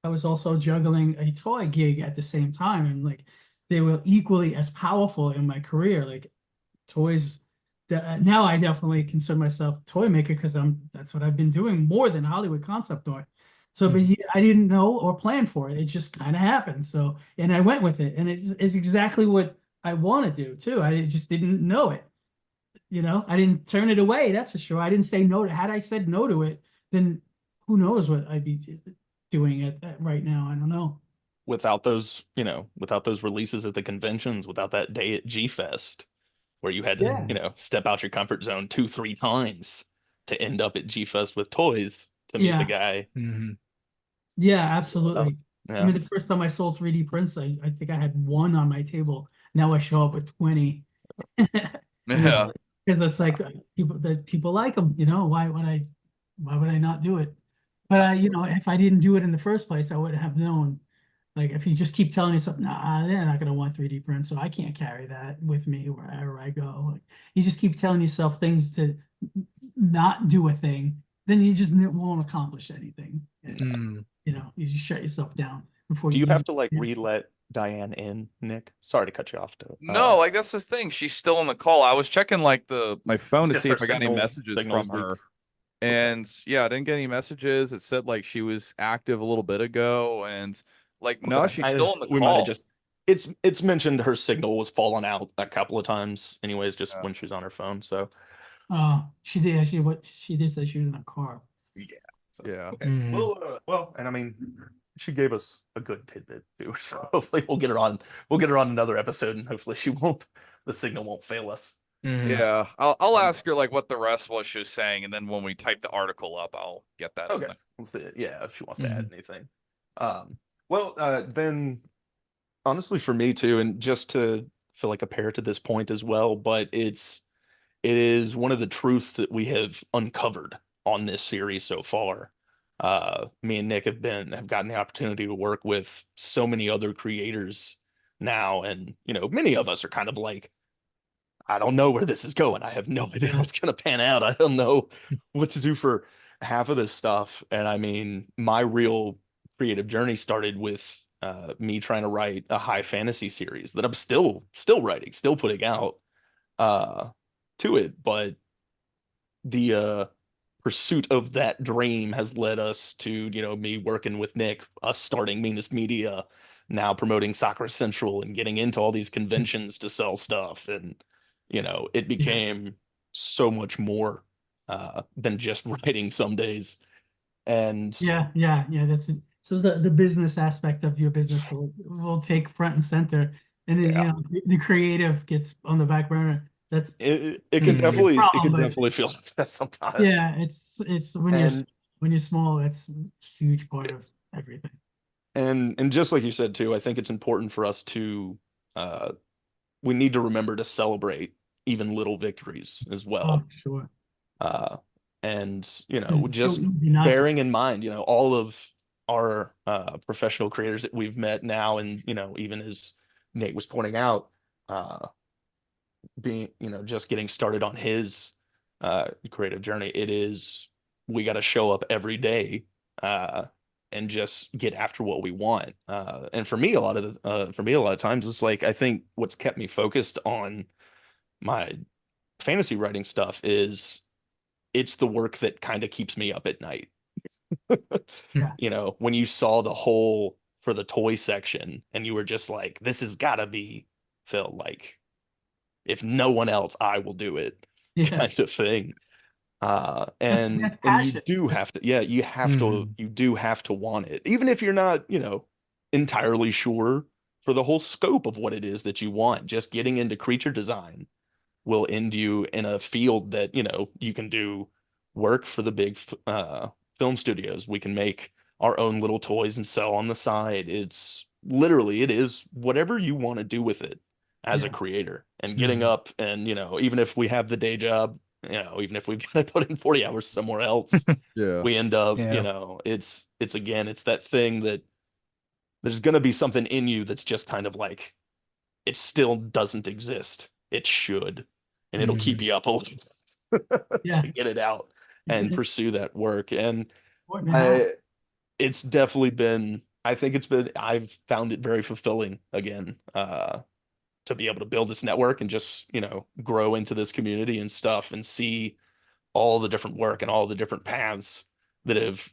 I was also juggling a toy gig at the same time, and like they were equally as powerful in my career. Like toys, now I definitely consider myself a toy maker because that's what I've been doing more than Hollywood concept art. So, but I didn't know or plan for it. It just kind of happened. So, and I went with it, and it's exactly what I want to do too. I just didn't know it. I didn't turn it away, that's for sure. I didn't say no to had I said no to it, then who knows what I'd be doing at right now. I don't know. Without those, without those releases at the conventions, without that day at G Fest where you had to, Yeah. step out your comfort zone 2-3 times to end up at G Fest with toys to meet the guy. Yeah, absolutely. I Yeah. mean, the first time I sold 3D prints, I think I had one on my table. Now I show up with 20. Yeah. Because it's like people like them, why would I not do it? But if I didn't do it in the first place, I would have known. Like if you just keep telling yourself, nah, they're not gonna want 3D print, so I can't carry that with me wherever I go. Like, you just keep telling yourself things to not do a thing, then you just won't accomplish anything. You just shut yourself down before Do you you have even to like re-let Diane in, Nick? Sorry to cut you off. No, like that's the thing. She's still on the call. I was checking like my phone to Just see her if I got any signal- messages signal's from weak. her. And yeah, I didn't get any messages. It said like she was active a little bit ago, and like no, Okay. she's still on the We might have call. just it's mentioned her signal was falling out a couple of times anyways, just when she's on her phone. So she did actually what she did say she was in a car. Yeah. Okay. Well, and I mean, she gave us a good tidbit too. So hopefully we'll get her on another episode, and hopefully the signal won't fail us. Yeah. I'll ask her like what the rest was she was saying, and then when we type the article up, I'll get that in Okay. there. We'll see. Yeah, if she wants to add anything. Then honestly for me too, and just to feel like a pair to this point as well, but it is one of the truths that we have uncovered on this series so far. Me and Nick have gotten the opportunity to work with so many other creators now, and many of us are kind of like, I don't know where this is going. I have no idea what's going to pan out. I don't know what to do for half of this stuff. And I mean, my real creative journey started with me trying to write a high fantasy series that I'm still writing, still putting out to it. But the pursuit of that dream has led us to, me working with Nick, us starting Meanest Media, now promoting Sakura Central and getting into all these conventions to sell stuff. And it became so much more than just writing some days. And Yeah. That's so the business aspect of your business will take front and center, and then the creative gets on the back burner. That's it can Mm. definitely Problem, but feel like that sometimes. yeah, it's And when you're small, that's a huge part of everything. and just like you said too, I think it's important for us to uh we need to remember to celebrate even little victories as Oh, well. sure. Uh and Because it just would be nuts. bearing in mind, all of our professional creators that we've met now, and even as Nate was pointing out, being just getting started on his creative journey, we got to show up every day uh and just get after what we want. And for me a lot of times it's like, I think what's kept me focused on my fantasy writing stuff is it's the work that kind of keeps me up at night. Yeah. When you saw the whole for the toy section and you were just like, this has got to be Phil, like, if no one else, I will do it, Yeah. kind of thing. And That's you passion. do have to, yeah, you do have to want it, even if you're not, entirely sure for the whole scope of what it is that you want. Just getting into creature design will end you in a field that, you can do work for the big film studios. We can make our own little toys and sell on the side. It is whatever you want to do with it as a Yeah. creator. And getting up and, even if we have the day job, even if we've got to put in 40 hours somewhere else, Yeah. we end up, Yeah. it's again, it's that thing that there's going to be something in you that's just kind of like, it still doesn't exist. It should. And it'll keep you up a little Yeah. to get it out It's and pursue that work. And important to have. it's definitely been, I've found it very fulfilling again, to be able to build this network and just, grow into this community and stuff and see all the different work and all the different paths that have,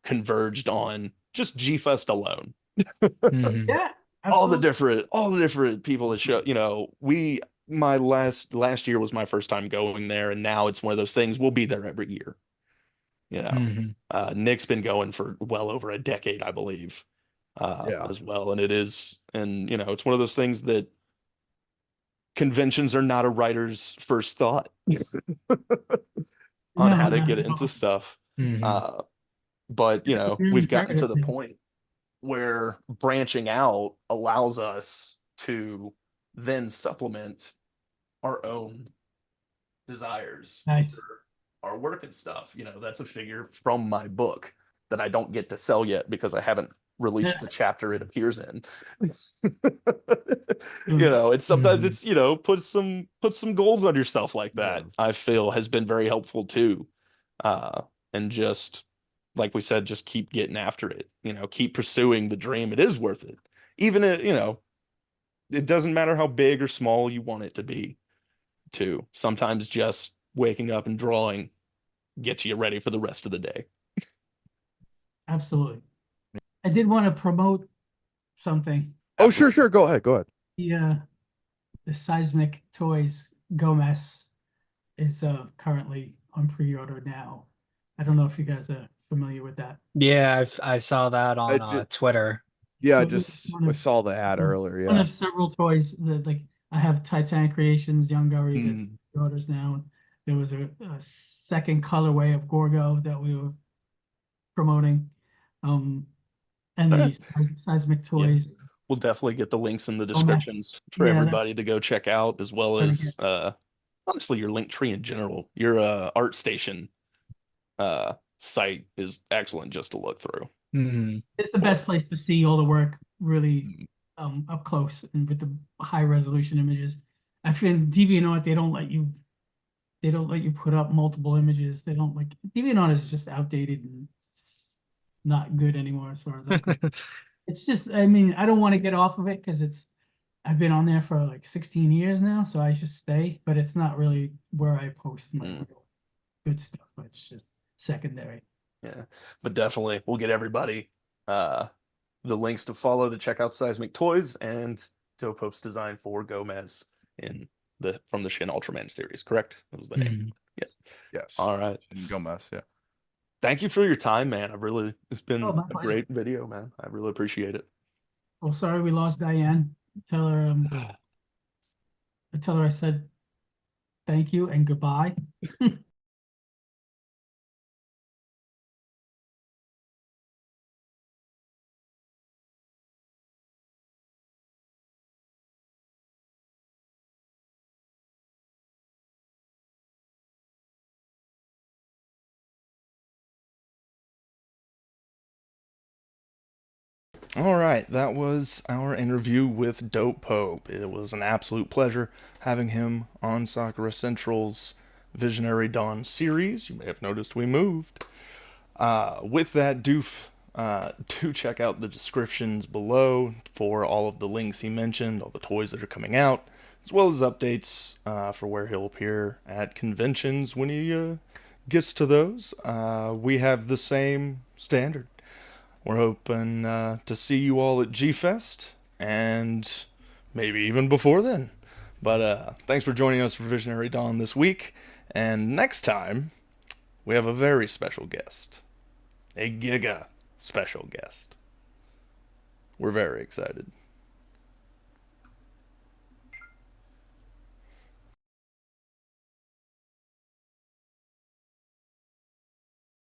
converged on just G-Fest alone. Mhm. Yeah, absolutely. All the different people that show, my last year was my first time going there, and now it's one of those things, we'll be there every year. Mhm. Nick's been going for well over a decade, I believe, Yeah. as well. And it's one of those things that conventions are not a writer's first thought on No, how to not get at into all. stuff. Mhm. But It's really we've gotten to imperative. the point where branching out allows us to then supplement our own desires Nice. for our work and stuff. That's a figure from my book that I don't get to sell yet because I haven't released the chapter it appears in. It's sometimes Mhm. it's, put some goals on yourself like that. Yeah. I feel has been very helpful too. And just like we said, just keep getting after it, keep pursuing the dream. It is worth it. Even it, it doesn't matter how big or small you want it to be, too. Sometimes just waking up and drawing gets you ready for the rest of the day. Absolutely. I did want to promote something. Oh, sure. Go ahead. The Seismic Toys Gomez is currently on pre-order now. I don't know if you guys are familiar with that. Yeah, I saw that on Twitter. Yeah, I One I of- saw the ad earlier. One Yeah. of several toys that, like, I have Titanic Creations Young Gurry that's pre-orders now. There was a second colorway of Gorgo that we were promoting. And the Seismic Yeah. Toys. We'll definitely get the links in the Oh, man. descriptions for Yeah, everybody to go check out, as well Trying to as honestly your link tree in general. Your ArtStation site is excellent just to look through. Mhm. It's the best place to see all the work really up close and with the high resolution images. I feel DeviantArt, they don't let you put up multiple images. They don't like DeviantArt is just outdated and it's not good anymore as far as I'm concerned. It's just, I mean, I don't want to get off of it because I've been on there for like 16 years now, so I should stay, but it's not really where I post my real good stuff, but it's just secondary. Yeah, but definitely we'll get everybody the links to follow to check out Seismic Toys and to Pope's design for Gomez from the Shin Ultraman series, correct? That was the name. Yes. Yes. All right. Gomez. Yeah. Thank you for your time, man. It's been Oh, my a pleasure. great video, man. I really appreciate it. Well, sorry we lost Diane. Tell her I said Thank you and goodbye. All right, that was our interview with Dope Pope. It was an absolute pleasure having him on Sakura Central's Visionary Dawn series. You may have noticed we moved. With that, do check out the descriptions below for all of the links he mentioned, all the toys that are coming out, as well as updates for where he'll appear at conventions when he gets to those. We have the same standard. We're hoping to see you all at G-Fest, and maybe even before then. But thanks for joining us for Visionary Dawn this week, and next time, we have a very special guest. A giga special guest. We're very excited.